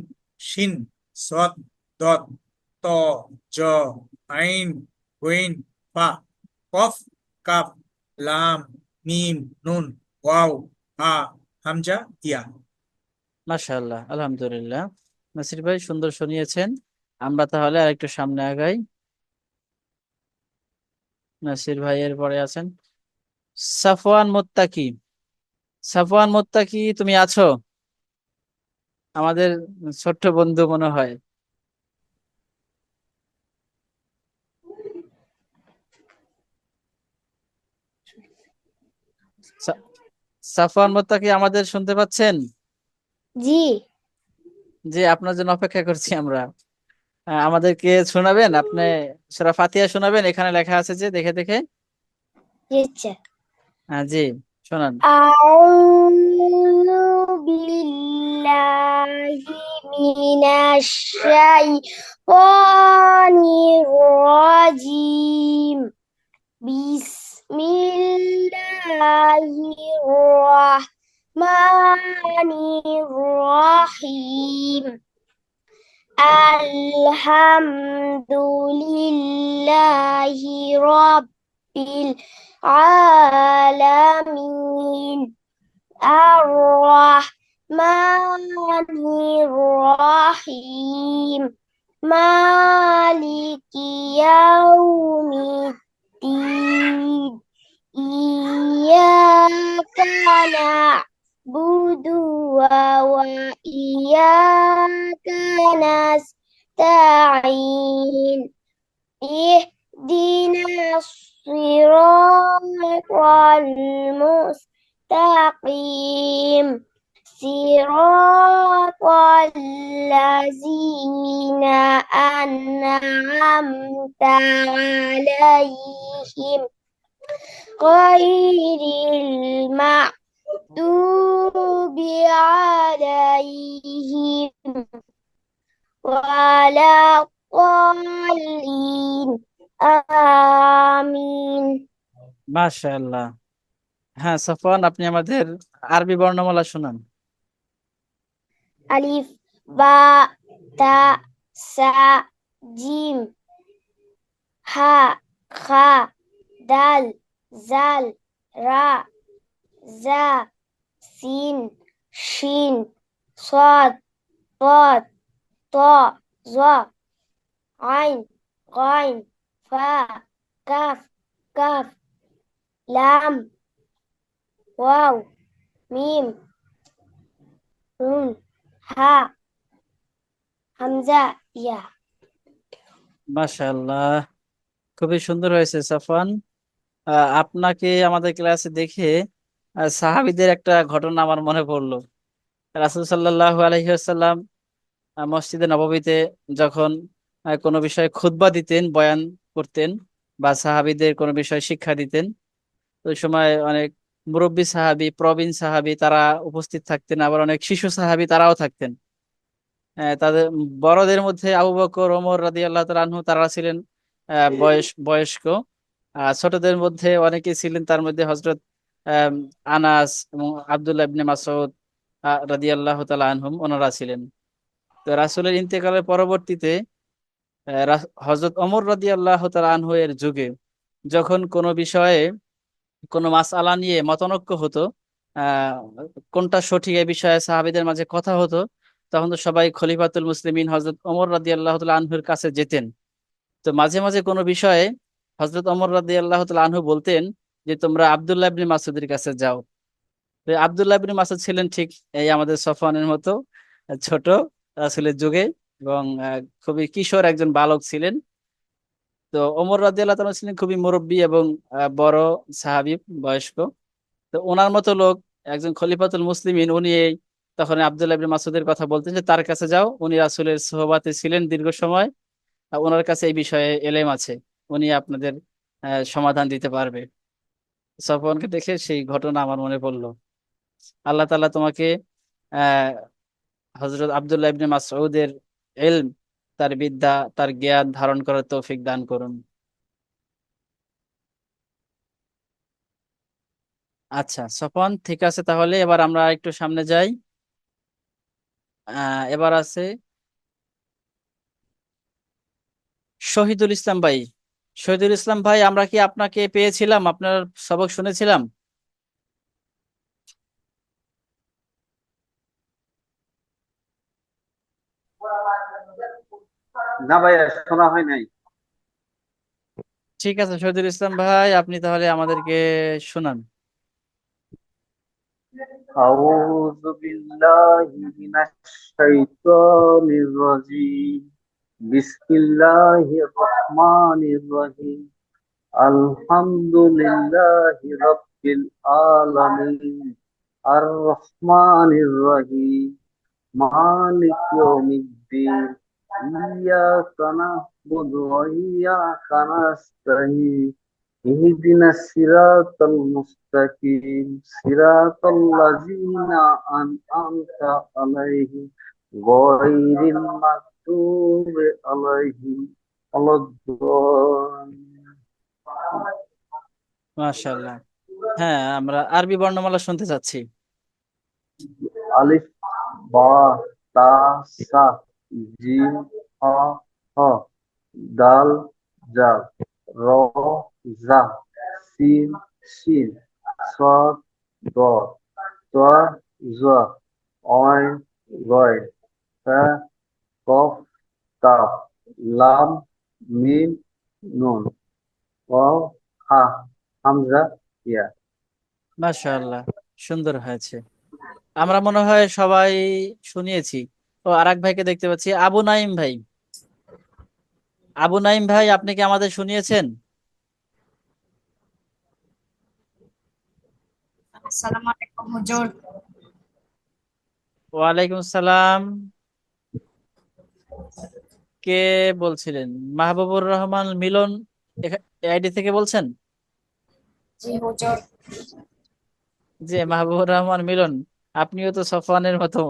শিন, সদ, দদ, ত, জ, আইন, গইন, ফা, কফ, কাফ, লাম, মিম, নুন, ওয়াও, হা, হামজা, ইয়া। মাশাআল্লাহ, আলহামদুলিল্লাহ। নাসির ভাই সুন্দর শুনিয়েছেন। আমরা তাহলে আরেকটু সামনে আগাই। নাসির ভাই এর পরে আছেন সাফওয়ান মুত্তাকি। সাফওয়ান মুত্তাকি, তুমি আছো? আমাদের ছোট্ট বন্ধু মনে হয়। সা- সাফওয়ান মুত্তাকি, আমাদের শুনতে পাচ্ছেন? জি। যে আপনার জন্য অপেক্ষা করছি আমরা। আমাদেরকে শোনাবেন আপনি? সূরা ফাতিহা শোনাবেন, এখানে লেখা আছে যে, দেখে দেখে। আচ্ছা। জি, শোনান। আউযু বিল্লাহি মিনাশ শাইতানির রাজিম। বিসমিল্লাহির রাহমানির রাহিম। আলহামদুলিল্লাহি রাব্বিল আলামিন। আর-রাহমানির রাহিম। মালিকি ইয়াউমিদ্দিন। ইyyaka na'budu wa iyyaka nasta'in. Ihdinas siratal mustaqim. Siratal ladzina an'amta 'alaihim ghairil maghdubi 'alaihim waladdallin. আমিন। মাশাআল্লাহ। হ্যাঁ সাফওয়ান, আপনি আমাদের আরবি বর্ণমালা শোনান। আলিফ, বা, তা, সা, জিম, হা, খা, দাল, জাল, রা, জা, সিন, শিন, صاد ضاد طاء ظا عين غين فاء كاف كاف لام واو ميم নুন, হা, হামজা, ইয়া। মাশাআল্লাহ, খুবই সুন্দর হয়েছে সাফওয়ান। আপনাকে আমাদের ক্লাসে দেখে সাহাবীদের একটা ঘটনা আমার মনে পড়লো। রাসূল সাল্লাল্লাহু আলাইহি ওয়াসাল্লাম মসজিদে নববীতে যখন কোনো বিষয়ে খুতবা দিতেন, বয়ান করতেন, বা সাহাবীদের কোনো বিষয়ে শিক্ষা দিতেন, ওই সময় অনেক মুরব্বী সাহাবী, প্রবীণ সাহাবী তারা উপস্থিত থাকতেন, আবার অনেক শিশু সাহাবী তারাও থাকতেন। তাদের বড়দের মধ্যে আবু বকর, ওমর রাদিয়াল্লাহু তাআলা আনহু, তারা ছিলেন বয়স্ক। ছোটদের মধ্যে অনেকে ছিলেন, তার মধ্যে হযরত আম, আনাস এবং আব্দুল্লাহ ইবনে মাসউদ রাদিয়াল্লাহু তাআলা আনহুম, ওনারা ছিলেন। তো রাসূলের ইন্তেকালের পরবর্তীতে হযরত ওমর রাদিয়াল্লাহু তাআলা আনহু এর যুগে যখন কোনো বিষয়ে কোনো মাসআলা নিয়ে মতানৈক্য হতো, আহ কোনটা সঠিক এই বিষয়ে সাহাবীদের মাঝে কথা হতো, তখন তো সবাই খলিফাতুল মুসলিমিন হযরত ওমর রাদিয়াল্লাহু তাআলা আনহুর কাছে যেতেন। তো মাঝে মাঝে কোনো বিষয়ে হযরত ওমর রাদিয়াল্লাহু তাআলা আনহু বলতেন যে, তোমরা আব্দুল্লাহ ইবনে মাসউদের কাছে যাও। তো আব্দুল্লাহ ইবনে মাসউদ ছিলেন ঠিক এই আমাদের সফওয়ানের মতো ছোট রাসূলের যুগে, এবং খুবই কিশোর একজন বালক ছিলেন। তো ওমর রাদিয়াল্লাহু তাআলা ছিলেন খুবই মুরব্বী এবং বড় সাহাবী, বয়স্ক। তো ওনার মতো লোক, একজন খলিফাতুল মুসলিমিন, উনি তখন আব্দুল্লাহ ইবনে মাসউদের কথা বলতেন যে, তার কাছে যাও, উনি রাসূলের সুহবাতে ছিলেন দীর্ঘ সময়, ওনার কাছে এই বিষয়ে এলেম আছে, উনি আপনাদের সমাধান দিতে পারবে। সফওয়ানকে দেখে সেই ঘটনা আমার মনে পড়লো। আল্লাহ তাআলা তোমাকে আহ হযরত আব্দুল্লাহ ইবনে মাসউদের ইলম, তার বিদ্যা, তার জ্ঞান ধারণ করার তৌফিক দান করুন। আচ্ছা সফওয়ান, ঠিক আছে, তাহলে এবার আমরা একটু সামনে যাই। এবার আছে শহীদুল ইসলাম ভাই। শহীদুল ইসলাম ভাই, আমরা কি আপনাকে পেয়েছিলাম? আপনার সবক শুনেছিলাম? না ভাইয়া, শোনা হয় নাই। ঠিক আছে শহীদুল ইসলাম ভাই, আপনি তাহলে আমাদেরকে শোনান। أعوذ بالله من الشيطان الرجيم بسم الله الرحمن الرحيم الحمد لله رب العالمين الرحمن الرحيم مالك يوم الدين إياك نعبد وإياك نستعين اهدنا الصراط المستقيم صراط الذين أنعمت عليهم غير المغضوب عليهم ولا الضالين মাশাআল্লাহ। হ্যাঁ, আমরা আরবি বর্ণমালা শুনতে চাচ্ছি। ألف با تا سا جيم ها ها دال جال رو زا سين شين صاد ضاد طا ظا عين غين فا قاف কাফ লাম মিম নুন ওয়াও হা হামজা ইয়া। মাশাআল্লাহ, সুন্দর হয়েছে। আমরা মনে হয় সবাই শুনিয়েছি। ও, আরেক ভাইকে দেখতে পাচ্ছি, আবু নাইম ভাই। আবু নাইম ভাই, আপনি কি আমাদের শুনিয়েছেন? আসসালামু আলাইকুম হুজুর। ওয়ালাইকুম আসসালাম। কে বলছিলেন? মাহবুবুর রহমান মিলন আইডি থেকে বলছেন? জি হুজুর। যে মাহবুবুর রহমান মিলন, আপনিও তো সফওয়ানের মতো।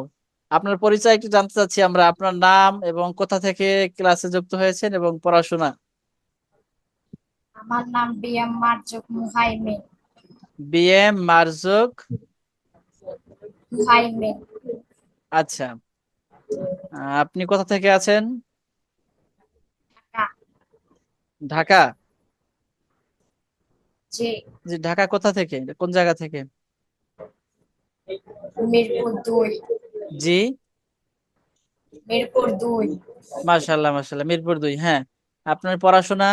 আপনার পরিচয় একটু জানতে চাচ্ছি আমরা, আপনার নাম এবং কোথা থেকে ক্লাসে যুক্ত হয়েছেন এবং পড়াশোনা। আমার নাম BM Marzuk Muhaimin. BM Marzuk. Muhaimin. আচ্ছা, আপনি কোথা থেকে আছেন? ঢাকা। ঢাকা। জি। যে ঢাকা কোথা থেকে, কোন জায়গা থেকে? মিরপুর 2। জি। মিরপুর 2। মাশাআল্লাহ মাশাআল্লাহ, মিরপুর 2। হ্যাঁ, আপনার পড়াশোনা?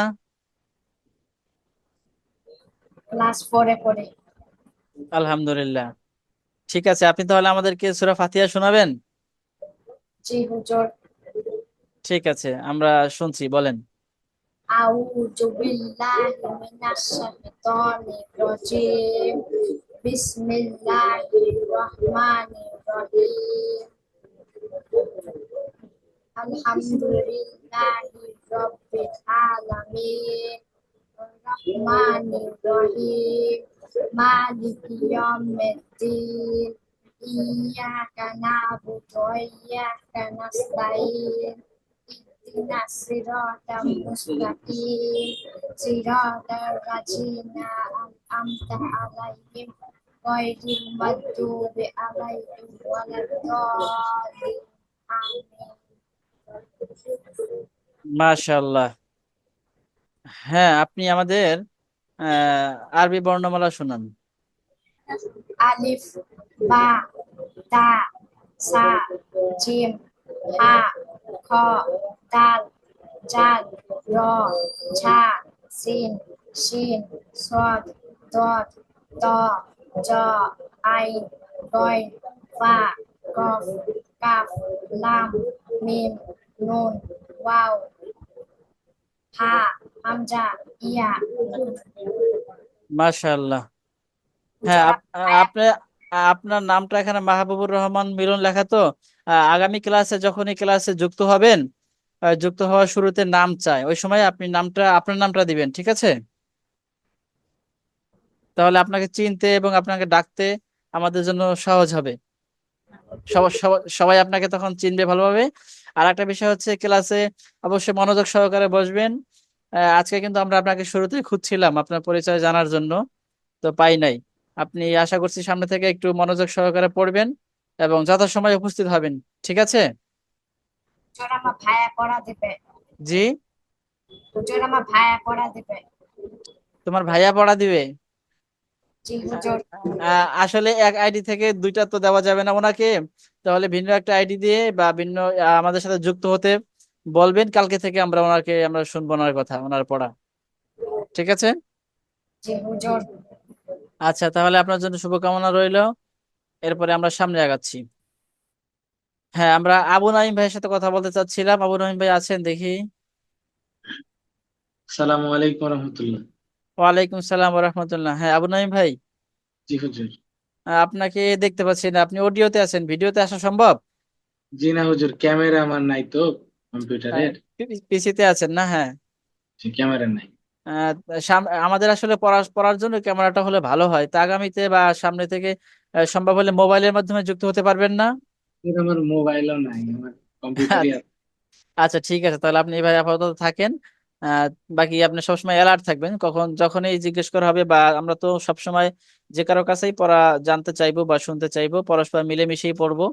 ক্লাস 4-এ পড়ে। আলহামদুলিল্লাহ। ঠিক আছে, আপনি তাহলে আমাদেরকে সূরা ফাতিহা শোনাবেন? জি হুজুর। ঠিক আছে, আমরা শুনছি, বলেন। আউযু বিল্লাহি মিনাশ শাইতানির রাজিম। বিসমিল্লাহির রহমানির রহিম। আলহামদুলিল্লাহি রাব্বিল আলামিন। রহমানির রহিম। মালিকি ইয়াউমিদ্দিন। ইyyaka na'budu wa iyyaka nasta'in। ইহদিনাস সিরাতাল মুস্তাকিম। সিরাতাল লাযিনা আন'আমতা আলাইহিম গায়রিল মাগদুবি আলাইহিম ওয়ালাদ-দাল্লিন। আমিন। মাশাআল্লাহ। হ্যাঁ, আপনি আমাদের আরবি বর্ণমালা শোনান। আলিফ বা তা সা জিম হা খ দাল জাল র ঝা সিন শিন সাদ দদ ত জ আইন গইন ফা কফ কাফ লাম মিম নুন ওয়াও হা হামজা ইয়া। মাশাআল্লাহ। হ্যাঁ, আপনি, আপনার নামটা এখানে মাহবুবুর রহমান মিলন লেখা তো। আগামী ক্লাসে যখনই ক্লাসে যুক্ত হবেন, যুক্ত হওয়ার শুরুতে নাম চাই, ওই সময় আপনি নামটা, আপনার নামটা দিবেন, ঠিক আছে? তাহলে আপনাকে চিনতে এবং আপনাকে ডাকতে আমাদের জন্য সহজ হবে। সবাই আপনাকে তখন চিনবে ভালোভাবে। আর একটা বিষয় হচ্ছে, ক্লাসে অবশ্যই মনোযোগ সহকারে বসবেন। আজকে কিন্তু আমরা আপনাকে শুরুতে খুঁজছিলাম আপনার পরিচয় জানার জন্য, তো পাই নাই। আপনি, আশা করছি সামনে থেকে একটু মনোযোগ সহকারে পড়বেন এবং যথাসময়ে উপস্থিত হবেন, ঠিক আছে? আমার ভাইয়া পড়া দিবে। জি। হুজুর আমার ভাইয়া পড়া দিবে। তোমার ভাইয়া পড়া দিবে? জি হুজুর। আসলে এক আইডি থেকে দুইটা তো দেওয়া যাবে না ওনাকে, তাহলে ভিন্ন একটা আইডি দিয়ে বা ভিন্ন আমাদের সাথে যুক্ত হতে বলবেন। কালকে থেকে আমরা শুনবো ওনার কথা, ওনার পড়া। ঠিক আছে? জি হুজুর। আচ্ছা, তাহলে আপনার জন্য শুভকামনা রইলো। এরপরে আমরা সামনে আগাচ্ছি। হ্যাঁ, আমরা আবু নাঈম ভাইয়ের সাথে কথা বলতে চাচ্ছিলাম। আবু নাঈম ভাই আছেন দেখি? সালামু আলাইকুম রহমতুল্লাহ। ওয়ালাইকুম সালাম ওয়া রাহমাতুল্লাহ। হ্যাঁ আবু নাঈম ভাই, জি হুজুর। আপনাকে দেখতে পাচ্ছি না। আপনি অডিওতে আছেন, ভিডিওতে আসা সম্ভব? জি না হুজুর, ক্যামেরা আমার নাই তো কম্পিউটারের। পিসিতে আছেন না? হ্যাঁ। জি, ক্যামেরা নাই। আহ, আমাদের আসলে পড়ার জন্য ক্যামেরাটা হলে ভালো হয়। তা আগামীতে বা সামনে থেকে সম্ভব হলে মোবাইলের মাধ্যমে যুক্ত হতে পারবেন না? আমার মোবাইলও নাই, আমার কম্পিউটারই আছে। আচ্ছা ঠিক আছে, তাহলে আপনি এভাবে আপাতত থাকেন। আহ, বাকি আপনি সবসময় অ্যালার্ট থাকবেন, যখনই জিজ্ঞেস করা হবে, বা আমরা তো সবসময় যে কারো কাছেই পড়া জানতে চাইবো বা শুনতে চাইবো, পরস্পর মিলেমিশেই পড়বো।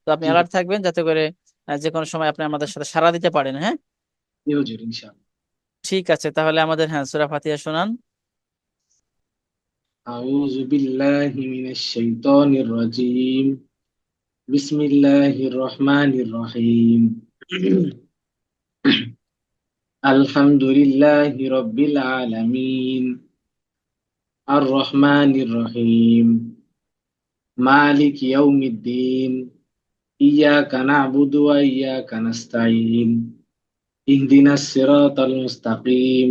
তো আপনি জি অ্যালার্ট থাকবেন যাতে করে যে কোনো সময় আপনি আমাদের সাথে সাড়া দিতে পারেন। হ্যাঁ, জি হুজুর, ইনশাআল্লাহ। ঠিক আছে, তাহলে আমাদের হ্যাঁ সূরা ফাতিহা শোনান। আউযু বিল্লাহি মিনাশ শাইতানির রাজীম। বিসমিল্লাহির রহমানির রহিম। আলহামদুলিল্লাহি রাব্বিল আলামিন। আর রহমানির রহিম। মালিক ইয়াউমিদ্দিন। ইয়াকা না'বুদু ওয়া ইয়াকা নাস্তাঈন। اهدنا الصراط المستقيم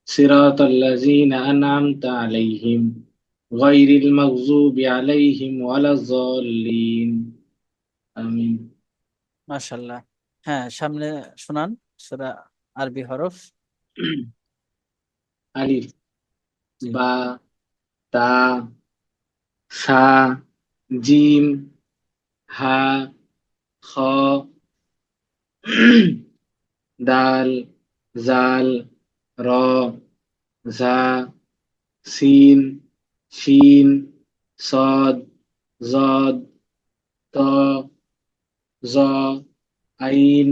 صراط الذين أنعمت عليهم غير المغضوب عليهم ولا الضالين آمين. মাশাআল্লাহ। হ্যাঁ, সামনে শোনান সূরা আরবি হরফ। আলিফ, জি। বা, তা, সা, জিম, হা, খ, দাল, জাল, র, ঝা, সিন, শিন, صاد, ضاد, ত, জ, আইন,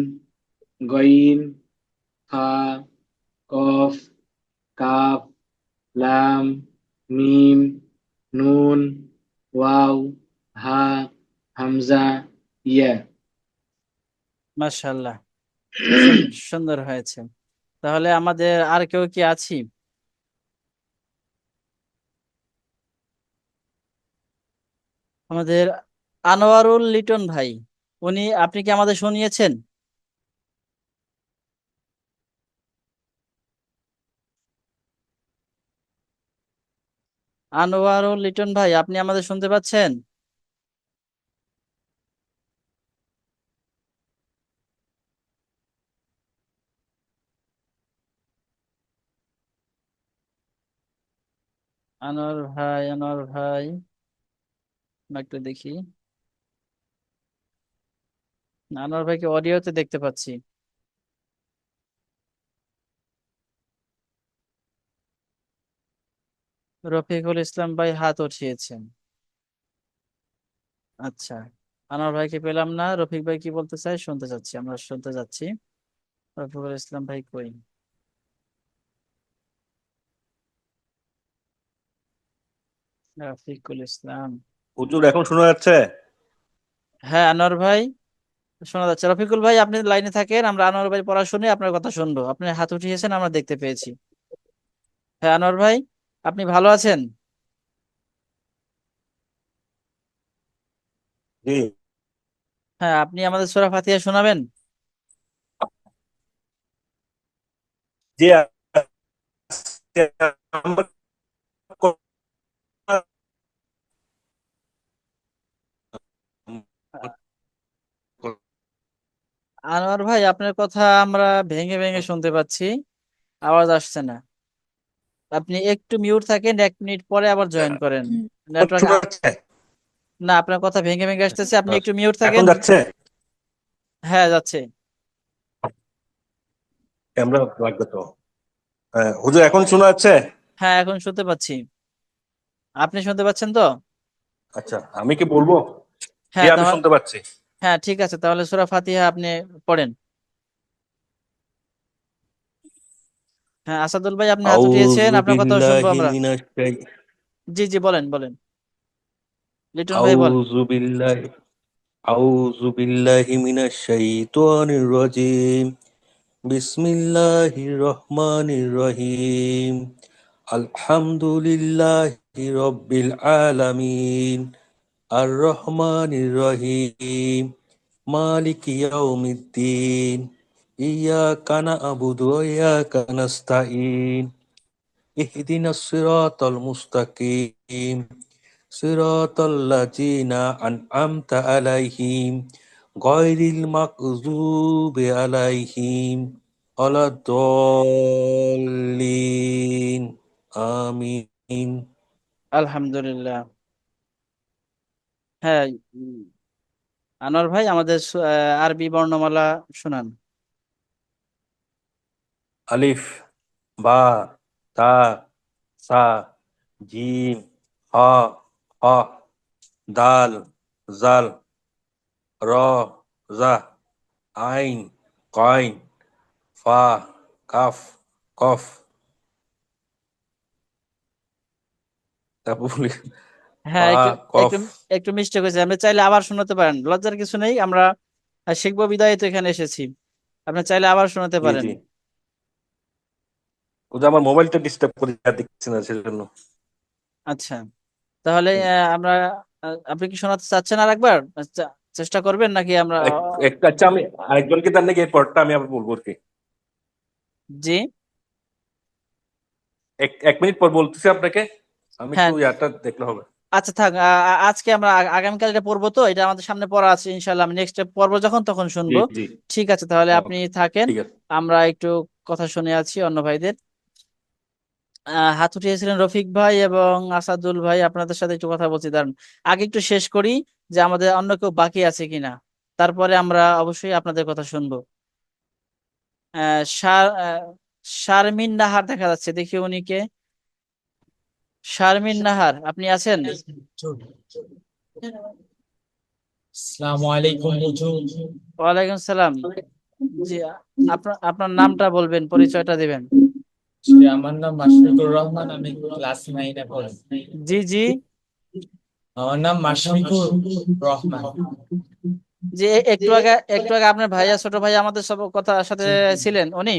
গইন, হা, কফ, কাফ, লাম, মিম, নুন, ওয়াও, হা, হামজা, ইয়া। মাশাআল্লাহ, সুন্দর হয়েছে। তাহলে আমাদের আর কেউ কি আছি? আমাদের আনোয়ারুল লিটন ভাই, আপনি কি আমাদের শুনিয়েছেন? আনোয়ারুল লিটন ভাই, আপনি আমাদের শুনতে পাচ্ছেন? আনোয়ার ভাই, আনোয়ার ভাই, আমরা একটু দেখি। আনোয়ার ভাইকে অডিওতে দেখতে পাচ্ছি। রফিকুল ইসলাম ভাই হাত উঠিয়েছেন। আচ্ছা, আনোয়ার ভাইকে পেলাম না। রফিক ভাই কি বলতে চাই শুনতে চাচ্ছি, আমরা শুনতে যাচ্ছি। রফিকুল ইসলাম ভাই কই? রফিকুল ইসলাম। হুজুর এখন শোনা যাচ্ছে? হ্যাঁ আনোয়ার ভাই, শোনা যাচ্ছে। রফিকুল ভাই আপনি লাইনে থাকেন, আমরা আনোয়ার ভাই পড়া শুনে আপনার কথা শুনবো। আপনি হাত উঠিয়েছেন, আমরা দেখতে পেয়েছি। হ্যাঁ আনোয়ার ভাই, আপনি ভালো আছেন? জি হ্যাঁ, আপনি আমাদের সূরা ফাতিহা শোনাবেন? জি আজকে আমরা আনোয়ার ভাই, আপনার কথা আমরা ভেঙে ভেঙে শুনতে পাচ্ছি, আওয়াজ আসছে না। আপনি একটু মিউট থাকেন, 1 মিনিট পরে আবার জয়েন করেন। নেটওয়ার্ক শোনা যাচ্ছে? না, আপনার কথা ভেঙে ভেঙে আসতেছে, আপনি একটু মিউট এখন থাকেন। যাচ্ছে? হ্যাঁ যাচ্ছে। ক্যামেরা লাগবে তো। হ্যাঁ হুজুর এখন শোনা যাচ্ছে? হ্যাঁ এখন শুনতে পাচ্ছি। আপনি শুনতে পাচ্ছেন তো? আচ্ছা, আমি কি বলবো? জি হ্যাঁ আমি তাহলে, শুনতে পাচ্ছি। হ্যাঁ ঠিক আছে, তাহলে সূরা ফাতিহা আপনি পড়েন। হ্যাঁ, আসাদুল ভাই আপনি হাত উঠিয়েছেন, আউযু আপনার কথাও শুনবো বিল্লাহি আমরা। মিনাশ শাই জি জি, বলেন বলেন, লিটন ভাই বলেন। আউযু বিল্লাহি আউযু বিল্লাহি মিনাশ শাইতানির রাজিম বিসমিল্লাহির রহমানির রহিম আলহামদুলিল্লাহি রাব্বিল আলামিন আর রহমানির রহিম মালিকি ইয়াউমিদ্দিন ইয়াকা না'বুদু ওয়া ইয়াকা নাস্তাঈন ইহদিনাস সিরাতাল মুস্তাকিম সিরাতাল লাযিনা আন'আমতা আলাইহিম গায়রিল মাগযুবি আলাইহিম ওয়ালাদ-দাল্লিন আমিন। আলহামদুলিল্লাহ। হ্যাঁ, আনোয়ার ভাই আমাদের আরবি বর্ণমালা শোনান। আলিফ, বা, তা, সা, জিম, হা, হ, দাল, জাল, র, জা, আইন, কইন, ফা, কাফ, কফ। তারপর বলি হ্যাঁ, ফা, একটু কফ। একটু একটু মিস্টেক হয়েছে, আপনি চাইলে আবার শোনাতে পারেন, লজ্জার কিছু নেই, আমরা শিখবো বিদায় তো এখানে এসেছি, আপনি চাইলে আবার শোনাতে জি পারেন। জি, ও যে আমার মোবাইলটা ডিস্টার্ব করে আর দেখছি না সেজন্য। আচ্ছা, তাহলে আমরা আপনি কি শোনাতে চাচ্ছেন আর একবার? চেষ্টা করবেন নাকি আমরা আচ্ছা, আমি আরেকজনকে তার নাকি এই পরটা আমি আবার বলবো আর কি। জি। এক মিনিট পর বলতেছি আপনাকে, আমি একটু হ্যাঁ, ইয়াটা দেখলে হবে। আচ্ছা থাক, আজকে আমরা আগামীকাল এটা পড়বো, তো এটা আমাদের সামনে পড়া আছে, ইনশাল্লাহ আমি নেক্সট পড়বো যখন তখন জি শুনবো। জি, ঠিক আছে, তাহলে আপনি থাকেন, ঠিক আছে। আমরা একটু কথা শুনে আছি অন্য ভাইদের। হাত উঠিয়েছিলেন রফিক ভাই এবং আসাদুল ভাই, আপনাদের সাথে একটু কথা বলছি, দাঁড়ান আগে একটু শেষ করি যে আমাদের অন্য কেউ বাকি আছে কিনা, তারপরে আমরা অবশ্যই আপনাদের কথা শুনবো। শারমিন নাহার দেখা যাচ্ছে, দেখি উনি কে। শারমিন নাহার, আপনি আছেন? আসসালামু আলাইকুম হুজুর। ওয়ালাইকুম সালাম। জি, আপনার আপনার নামটা বলবেন, পরিচয়টা দিবেন। জি, আমার নাম মাশফিকুর রহমান, আমি ক্লাস 9-এ পড়ি। জি জি। আমার নাম মাশফিকুর রহমান। যে একটু আগে আপনার ভাইয়া, ছোট ভাই আমাদের সব কথা সাথে ছিলেন উনি,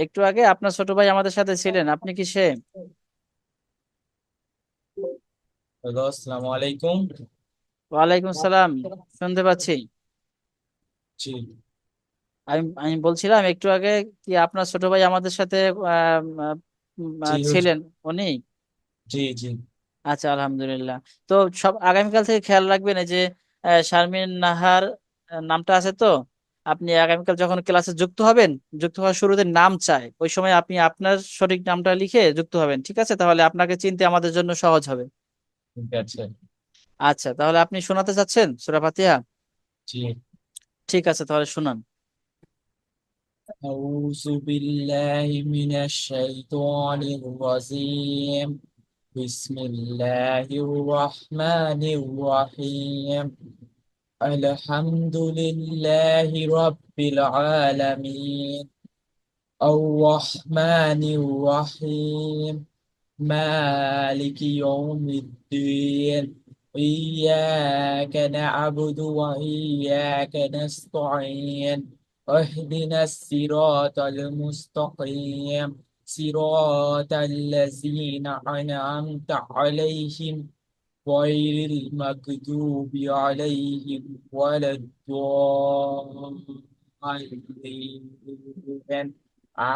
একটু আগে আপনার ছোট ভাই আমাদের সাথে ছিলেন, আপনি কি সে? হ্যালো, আসসালামু আলাইকুম। ওয়ালাইকুম সালাম, শুনতে পাচ্ছি। জি আমি বলছিলাম একটু আগে কি আপনার ছোট ভাই আমাদের সাথে জি হুজুর। ছিলেন উনি? জি জি আচ্ছা, আলহামদুলিল্লাহ। তো সব আগামীকাল থেকে খেয়াল রাখবেন, এই যে শারমিন নাহার নামটা আছে তো, আপনি আগামীকাল যখন ক্লাসে যুক্ত হবেন, যুক্ত হওয়ার শুরুতে নাম চায়, ওই সময় আপনি আপনার সঠিক নামটা লিখে যুক্ত হবেন, ঠিক আছে? তাহলে আপনাকে চিনতে আমাদের জন্য সহজ হবে। ঠিক আছে। আচ্ছা, তাহলে আপনি শোনাতে চাচ্ছেন সূরা ফাতিহা? জি। ঠিক আছে, তাহলে শুনান। আউযু বিল্লাহি মিনাশ শাইতানির রাজিম। বিসমিল্লাহির রহমানির রহিম। আলহামদুলিল্লাহি রাব্বিল আলামিন। আর-রহমানির রহিম। মালিকি ইয়াউমিদ্দিন। ইয়্যাকা না'বুদু ওয়া ইয়্যাকা নাস্তাঈন। اهدنا الصراط المستقيم صراط الذين أنعمت عليهم غير المغضوب عليهم ولا الضالين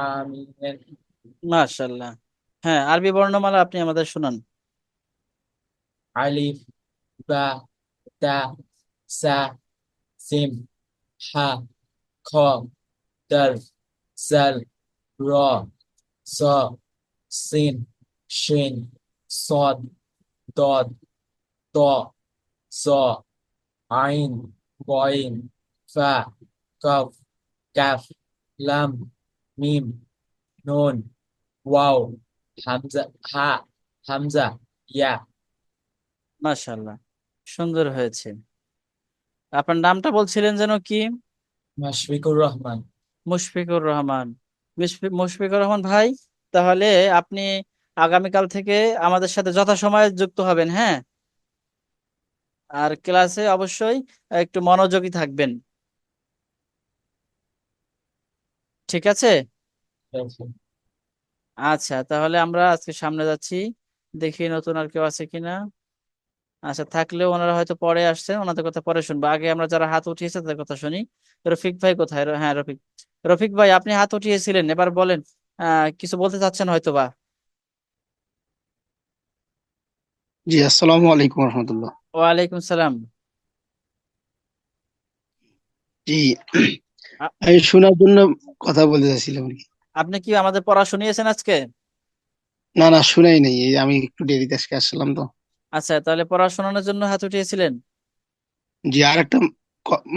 آمين. মাশাআল্লাহ। হ্যাঁ, আরবি বর্ণমালা আপনি আমাদের শুনান। আলিফ, বা, তা, সা, সিম, হা, খ, দাল, জাল, র, জ, সিন, শিন, সদ, দদ, ত, জ, আইন, গইন, ফা, কফ, কাফ, লাম, মিম, নুন, ওয়াও, হামজা, হা, হামজা, ইয়া। মাশাআল্লাহ, সুন্দর হয়েছে। আপনার নামটা বলছিলেন যেন কি? মাশফিকুর রহমান। মুশফিকুর রহমান। মুশফিকুর রহমান ভাই, তাহলে আপনি আগামীকাল থেকে আমাদের সাথে যথাসময়ে যুক্ত হবেন, হ্যাঁ? আর ক্লাসে অবশ্যই একটু মনোযোগী থাকবেন, ঠিক আছে? আচ্ছা, তাহলে আমরা আজকে সামনে যাচ্ছি, দেখি নতুন আর কেউ আছে কিনা। আচ্ছা, থাকলেও ওনারা হয়তো পরে আসছেন, ওনাদের কথা পরে শুনবো। আগে আমরা যারা হাত উঠিয়েছে তাদের কথা শুনি। রফিক ভাই কোথায়? হ্যাঁ, রফিক। রফিক ভাই, আপনি হাত উঠিয়েছিলেন, এবার বলেন, কিছু বলতে চাচ্ছেন হয়তো বা। জি, আসসালামু আলাইকুম রহমতুল্লাহ। ওয়ালাইকুম সালাম। জি, আ- আমি শোনার জন্য কথা বলতে চাইছিলাম আর কি। আপনি কি আমাদের পড়া শুনিয়েছেন আজকে? না না, শুনাই নাই, এই আমি একটু দেরিতে আজকে আসলাম তো। আচ্ছা, তাহলে পড়া শোনানোর জন্য হাত উঠিয়েছিলেন। জি, আর একটা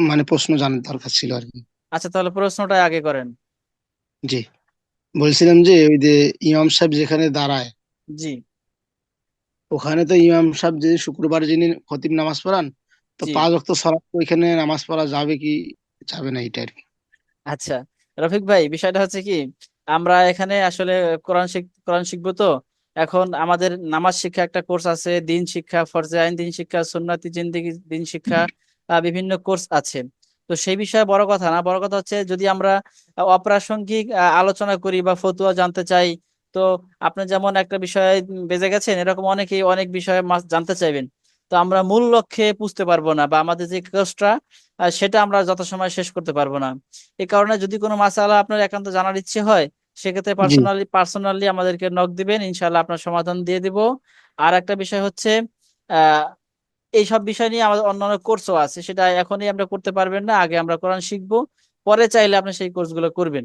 মানে প্রশ্ন জানার দরকার ছিল আর কি। আচ্ছা, তাহলে প্রশ্নটা আগে করেন। জি, বলছিলাম যে ওই যে ইমাম সাহেব যেখানে দাঁড়ায়, জি ওখানে তো ইমাম সাহেব যে শুক্রবার যিনি খতিব নামাজ পড়ান, তো জি। 5 ওয়াক্ত সালাত ওইখানে নামাজ পড়া যাবে কি যাবে না, এটা আর কি। আচ্ছা, রফিক ভাই, বিষয়টা হচ্ছে কি, আমরা এখানে আসলে কোরআন শিখবো তো। এখন আমাদের নামাজ শিক্ষা একটা কোর্স আছে, দিন শিক্ষা, ফরজে আইন দিন শিক্ষা, সুন্নতি জিন্দেগি দিন শিক্ষা, বিভিন্ন কোর্স আছে। তো সেই বিষয়ে বড় কথা না, বড় কথা হচ্ছে যদি আমরা অপ্রাসঙ্গিক আলোচনা করি বা ফতুয়া জানতে চাই, তো আপনি যেমন একটা বিষয়ে বেজে গেছেন, এরকম অনেকেই অনেক বিষয়ে জানতে চাইবেন। তো আমরা মূল লক্ষ্যে পুষতে পারবো না, বা আমাদের যে কোর্সটা সেটা আমরা যথাসময়ে শেষ করতে পারবো না। এই কারণে যদি কোনো মাসালা আপনার একান্ত জানার ইচ্ছে হয়, সেক্ষেত্রে জি পার্সোনালি আমাদেরকে নক দিবেন, ইনশাল্লাহ আপনার সমাধান দিয়ে দিব। আর একটা বিষয় হচ্ছে, আহ এইসব বিষয় নিয়ে আমাদের অন্যান্য কোর্সও আছে, সেটা এখনই আমরা করতে পারবেন না, আগে আমরা কোরআন শিখবো, পরে চাইলে আপনি সেই কোর্সগুলো করবেন।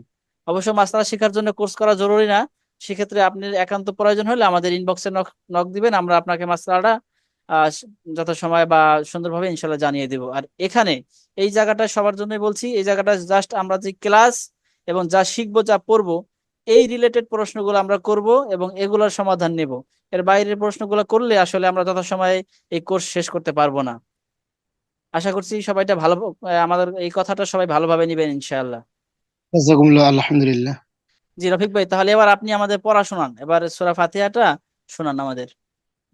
অবশ্য মাসালা শেখার জন্য কোর্স করা জরুরি না, সেক্ষেত্রে আপনি একান্ত প্রয়োজন হলে আমাদের ইনবক্সে নক নক দিবেন, আমরা আপনাকে মাসালাটা আহ যথাসময়ে বা সুন্দরভাবে ইনশাল্লাহ জানিয়ে দেব। আর এখানে এই জায়গাটা সবার জন্যই বলছি, এই জায়গাটা জাস্ট আমরা যে ক্লাস এবং যা শিখবো যা পড়বো এই রিলেটেড প্রশ্নগুলো আমরা করব এবং এগুলোর সমাধান নেব। এর বাইরের প্রশ্নগুলো করলে আসলে আমরা যথাসময়ে এই কোর্স শেষ করতে পারবো না। আশা করছি সবাইটা ভালো, আমাদের এই কথাটা সবাই ভালোভাবে নেবেন ইনশাআল্লাহ। জাযাকুমুল্লাহ, আলহামদুলিল্লাহ। জি রফিক ভাই, তাহলে এবার আপনি আমাদের পড়া শোনান, এবার সূরা ফাতিহাটা শোনান আমাদের।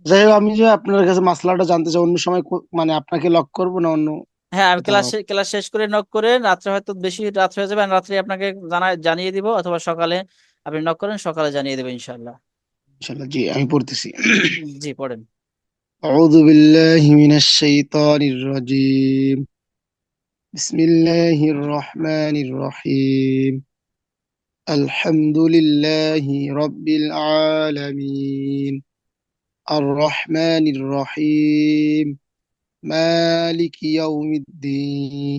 যাই হোক, আমি যে আপনার কাছে মাসলাটা জানতে চাই, অন্য সময় মানে আপনাকে লক করবো না অন্য হ্যাঁ, আমি কোথাও? ক্লাস শেষ করে নক করে, রাত্রে হয়তো বেশি রাত হয়ে যাবে, আমি রাত্রে আপনাকে জানিয়ে দিব, অথবা সকালে আপনি নক করেন, সকালে জানিয়ে দেবো ইনশাআল্লাহ। ইনশাআল্লাহ। জি, আমি পড়তেছি। জি, পড়েন। আউযু বিল্লাহি মিনাশ শাইতানির রাজীম। বিসমিল্লাহির রহমানির রহিম। আলহামদুলিল্লাহি রাব্বিল আলামিন। আর রহমানির রহিম। মালিকি ইয়াউমিদ্দিন।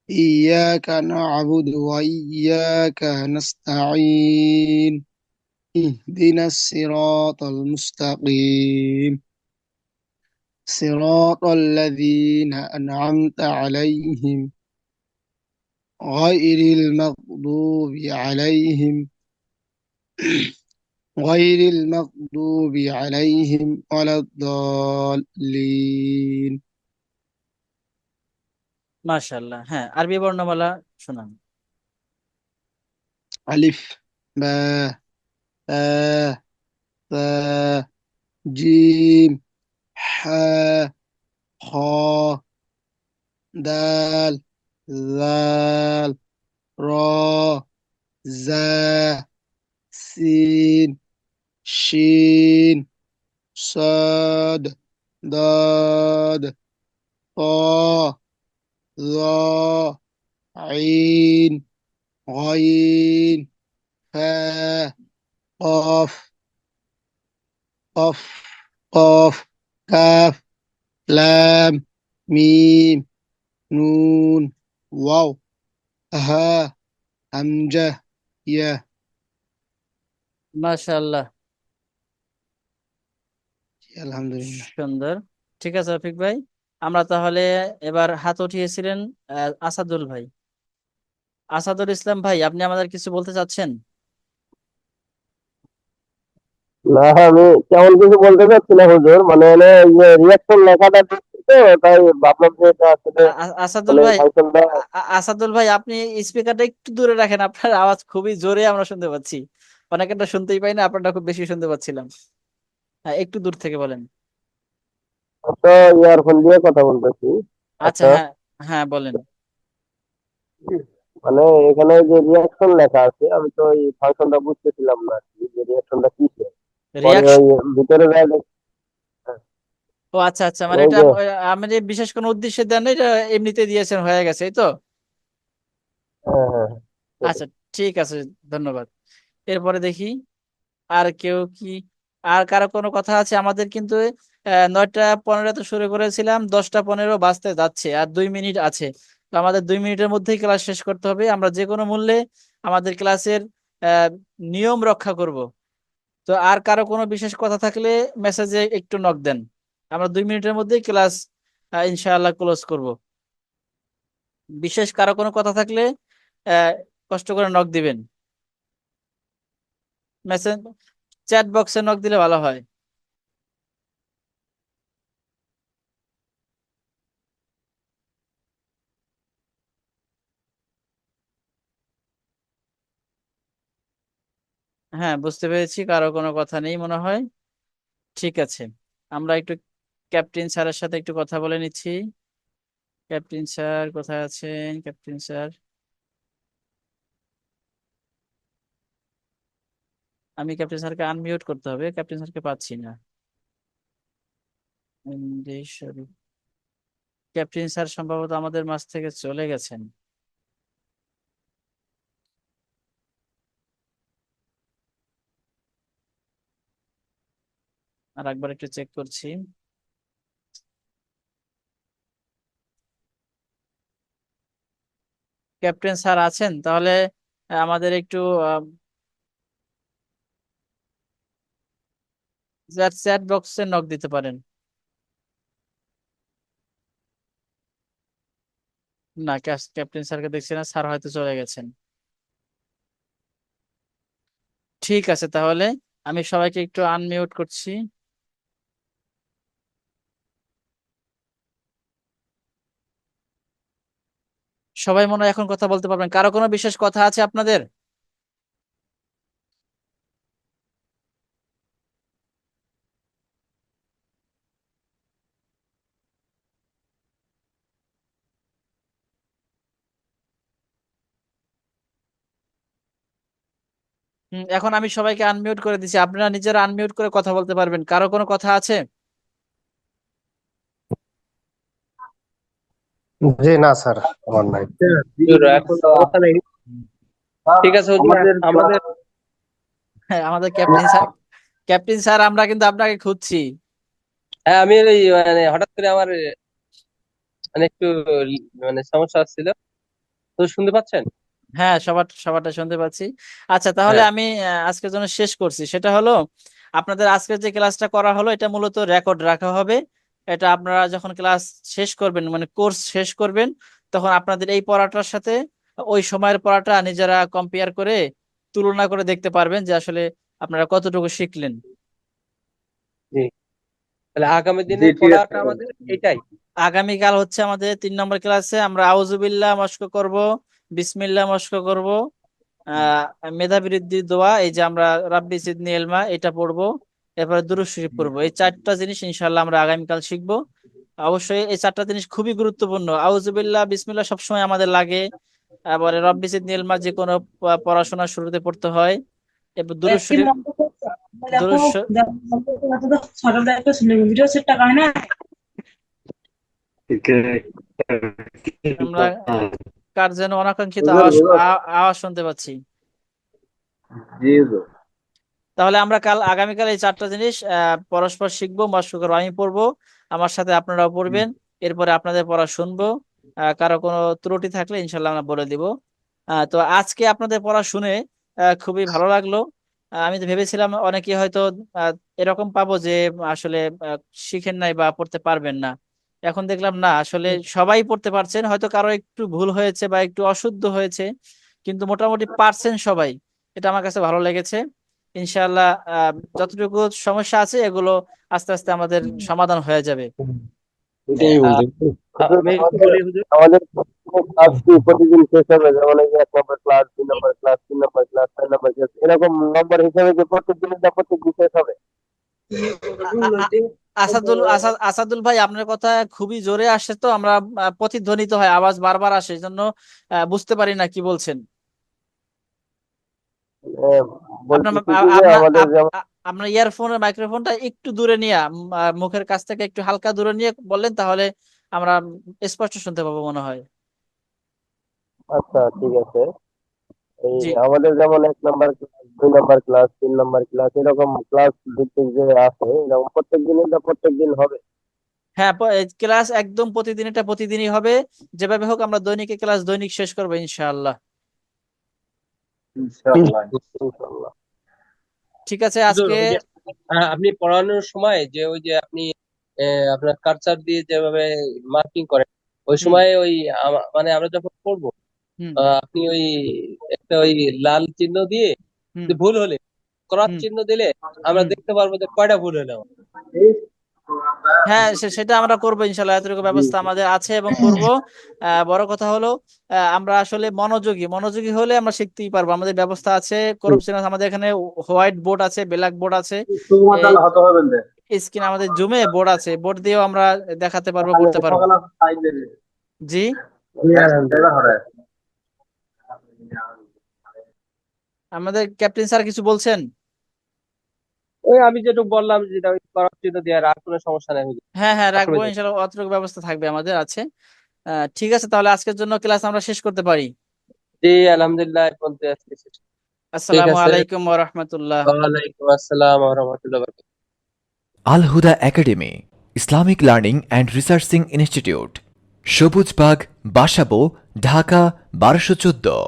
إياك نعبد وإياك نستعين. اهدنا الصراط المستقيم. صراط الذين أنعمت عليهم غير المغضوب عليهم غير المغضوب عليهم ولا الضالين. মাশাআল্লাহ। হ্যাঁ, আরবি বর্ণমালা শোনান। ألف با تا ثا جيم حا خا دال ذال را زا سين شين صاد ضاد طا ظا عين غين فا قاف قف قاف كاف لام ميم نون واو হা হামজা ইয়া। মাশাআল্লাহ, আলহামদুলিল্লাহ। সুন্দর। ঠিক আছে রফিক ভাই, আমরা তাহলে এবার হাত উঠিয়েছিলেন আসাদুল ভাই। আসাদুল ইসলাম ভাই, আপনি আমাদের কিছু বলতে চাচ্ছেন? না, আমি তেমন কিছু বলতে চাচ্ছি না হুজুর, মানে রিয়াকশন লেখাটা তো, তাই ভাবলাম যে এটা আসলে আসাদুল মানে ভাই, ফাংশনটা। আসাদুল ভাই, আপনি স্পিকারটা একটু দূরে রাখেন, আপনার আওয়াজ খুবই জোরে আমরা শুনতে পাচ্ছি। অনেকেরটা শুনতেই পাই না, আপনারটা খুব বেশি শুনতে পাচ্ছিলাম। হ্যাঁ, একটু দূর থেকে বলেন। তো ইয়ারফোন দিয়ে কথা বলতেছি। আচ্ছা, আচ্ছা, হ্যাঁ, হ্যাঁ বলেন। মানে এখানে যে রিয়াকশন লেখা আছে, আমি তো এই ফাংশনটা বুঝতেছিলাম না আর কি, যে রিয়াকশনটা কিসের। পরে ওই রিয়াকশন, ভিতরে যাই ও আচ্ছা আচ্ছা, মানে ওই এটা যে আমি যে বিশেষ কোনো উদ্দেশ্যে দেন না, এটা এমনিতে দিয়েছেন, হয়ে গেছে এই তো। হ্যাঁ হ্যাঁ হ্যাঁ। আচ্ছা, ঠিক আছে, ধন্যবাদ। এরপরে দেখি আর কেউ কি, আর কারো কোনো কথা আছে? আমাদের কিন্তু 9টা 15 শুরু করেছিলাম, 10টা 15 বাজতে যাচ্ছে, আর 2 মিনিট আছে। তো আমাদের 2 মিনিটের মধ্যেই ক্লাস শেষ করতে হবে। আমরা যে কোনো মূল্যে আমাদের ক্লাসের আহ, নিয়ম রক্ষা করব। তো আর কারো কোনো বিশেষ কথা থাকলে মেসেজে একটু নক দেন। আমরা 2 মিনিটের মধ্যেই ক্লাস ইনশাআল্লাহ ক্লোজ করব। বিশেষ কারো কোনো কথা থাকলে আহ, কষ্ট করে নক দিবেন। মেসেজ, চ্যাট বক্সে নক দিলে ভালো হয়। হ্যাঁ, বুঝতে পেরেছি, কারো কোনো কথা নেই মনে হয়। ঠিক আছে, আমরা একটু ক্যাপ্টেন স্যারের সাথে একটু কথা বলে নিচ্ছি। ক্যাপ্টেন স্যার কোথায় আছেন? ক্যাপ্টেন স্যার, আমি ক্যাপ্টেন স্যারকে আনমিউট করতে হবে, ক্যাপ্টেন স্যারকে পাচ্ছি না। সরি, ক্যাপ্টেন স্যার সম্ভবত আমাদের মাঝ থেকে চলে গেছেন। আর একবার একটু চেক করছি। ক্যাপ্টেন স্যার আছেন তাহলে? আমাদের একটু চ্যাট বক্সে নক দিতে পারেন। না, ক্যাপ্টেন স্যারকে দেখছি না, স্যার হয়তো চলে গেছেন। ঠিক আছে, তাহলে আমি সবাইকে একটু আনমিউট করছি। সবাই মনে হয় এখন কথা বলতে পারবেন। কারো কোনো বিশেষ কথা আছে আপনাদের? এখন আমি সবাইকে আনমিউট করে দিছি, আপনারা নিজেরা আনমিউট করে কথা বলতে পারবেন। কারো কোনো কথা আছে? জি না স্যার, আমার নাই। হুজুর, এখন সমস্যা নেই। ঠিক আছে হুজুর, আমাদের হ্যাঁ, আমাদের ক্যাপ্টেন স্যার, ক্যাপ্টেন স্যার আমরা কিন্তু আপনাকে খুঁজছি। হ্যাঁ, আমি ওই মানে হঠাৎ করে আমার মানে একটু মানে সমস্যা হচ্ছিল, তো শুনতে পাচ্ছেন? হ্যাঁ, সবারটা শুনতে পাচ্ছি। আচ্ছা, তাহলে হ্যাঁ, আমি আজকের জন্য শেষ করছি। সেটা হলো, আপনাদের আজকের যে ক্লাসটা করা হলো এটা মূলত রেকর্ড রাখা হবে। এটা আপনারা যখন ক্লাস শেষ করবেন, মানে কোর্স শেষ করবেন, তখন আপনাদের এই পড়াটার সাথে ওই সময়ের পড়াটা নিজেরা কম্পেয়ার করে তুলনা করে দেখতে পারবেন যে আসলে আপনারা কতটুকু শিখলেন। জি। তাহলে আগামী দিনের পড়াটা আমাদের এটাই। আগামীকাল হচ্ছে আমাদের 3 নম্বর ক্লাসে আমরা আউজুবিল্লাহ মস্ক করব, বিসমিল্লাহ মস্ক করব, মেধা বৃদ্ধির দোয়া, এই যে আমরা রাব্বি জিদনি ইলমা এটা পড়বো, এরপরে দুরূদ শরীফ পড়বো। এই 4টা জিনিস ইনশাআল্লাহ আমরা আগামীকাল শিখবো। অবশ্যই এই 4টা জিনিস খুবই গুরুত্বপূর্ণ। আউজুবিল্লাহ বিসমিল্লাহ সবসময় আমাদের লাগে। তারপরে রব্বি জিদনি ইলমা যে কোনো পড়াশোনা শুরুতে পড়তে হয়। এরপর দুরূদ শরীফ, দুরূদ শ- আমরা কার যেন অনাকাঙ্ক্ষিত আওয়াজ শুনতে পাচ্ছি। তাহলে আমরা আগামীকাল এই 4টা জিনিস পরস্পর শিখবো, মস্ক করবো। আমি পড়বো, আমার সাথে আপনারাও পড়বেন, এরপরে আপনাদের পড়া শুনবো। কারো কোনো ত্রুটি থাকলে ইনশাল্লাহ আমরা বলে দিব। তো আজকে আপনাদের পড়া শুনে খুবই ভালো লাগলো। আমি তো ভেবেছিলাম অনেকে হয়তো আহ, এরকম পাবো যে আসলে শিখেন নাই বা পড়তে পারবেন না। এখন দেখলাম না, আসলে সবাই পড়তে পারছেন, হয়তো কারো একটু ভুল হয়েছে বা একটু অশুদ্ধ হয়েছে, কিন্তু মোটামুটি পারছেন সবাই। এটা আমার কাছে ভালো লেগেছে। ইনশাআল্লাহ যতটুকু সমস্যা আছে এগুলো আস্তে আস্তে আমাদের সমাধান হয়ে যাবে। এটাই বলতে আমি একটু বলি হুজুর। আমাদের ক্লাস কি প্রতিদিন শেষ হবে? যেমন এই যে 1 নম্বর ক্লাস, 2 নম্বর ক্লাস, 3 নম্বর ক্লাস, 4 নম্বর ক্লাস, এরকম নম্বর হিসাবে যে প্রত্যেক দিনটা প্রত্যেক দিন শেষ হবে? আসাদুল ভাই, আপনার কথা খুবই জোরে আসে, তো আমরা প্রতিধ্বনিত হয়, আওয়াজ বারবার আসে, এই জন্য বুঝতে পারি না কি বলছেন। আপনার বলতেছি কি যে আপনার আমাদের যেমন আপনার ইয়ারফোনের মাইক্রোফোনটা একটু দূরে নিয়ে মুখের কাছ থেকে একটু হালকা দূরে নিয়ে বললেন, তাহলে আমরা স্পষ্ট শুনতে পাবো মনে হয়। আচ্ছা ঠিক আছে। এই জি আমাদের যেমন 1 নম্বর ক্লাস, 2 নম্বর ক্লাস, 3 নম্বর ক্লাস, এরকম ক্লাস ভিত্তিক যে আছে, এরকম প্রত্যেক দিন প্রত্যেক দিন হবে। হ্যাঁ, ক্লাস একদম প্রতিদিন, এটা প্রতিদিনই হবে। যেভাবে হোক আমরা দৈনিক ক্লাস দৈনিক শেষ করবো ইনশাআল্লাহ। ইনশাআল্লাহ। ঠিক আছে, হুজুর, আজকে ওই যে আপনি পড়ানোর সময় যে ওই যে আপনি আপনার কার্সার দিয়ে যেভাবে মার্কিং করেন, ওই হুম সময় ওই মানে আমরা যখন পড়বো, হুম আপনি ওই একটা ওই লাল চিহ্ন দিয়ে হুম ভুল হলে ক্রস হুম চিহ্ন দিলে আমরা হুম দেখতে পারবো যে কয়টা ভুল হলো। হ্যাঁ, সেটা আমরা করবো ইনশাল্লাহ, এতটুকু ব্যবস্থা আমাদের আছে এবং করব। বড় কথা হলো আমরা আসলে মনোযোগী হলে আমরা শিখতেই পারবো। আমাদের ব্যবস্থা আছে, করপশন আমাদের এখানে হোয়াইট বোর্ড আছে, ব্ল্যাক বোর্ড আছে, স্ক্রিন আমাদের জুমে বোর্ড আছে, বোর্ড দিয়েও আমরা দেখাতে পারবো, করতে পারবো। জি, আমাদের ক্যাপ্টেন স্যার কিছু বলছেন? ওই আমি যেটুকু বললাম, যেটা ওই ক্রস চিহ্ন দেওয়ার, আর কোনো সমস্যা নেই হুজুর। হ্যাঁ হ্যাঁ, রাখবো আসলে ইনশাল্লাহ, অতটুকু ব্যবস্থা থাকবে, আমাদের আছে। ঠিক আছে, তাহলে আজকের জন্য ক্লাস আমরা শেষ করতে পারি। জি, আলহামদুলিল্লাহ, বলতে আসছি। ঠিক আসসালামু আছে, আলাইকুম ওয়া রাহমাতুল্লাহ। ওয়ালাইকুম আসসালাম ওয়া রাহমাতুল্লাহ। Al Huda Academy, Islamic Learning and Researching Institute, Sabujbag, Basabo, Dhaka 1214।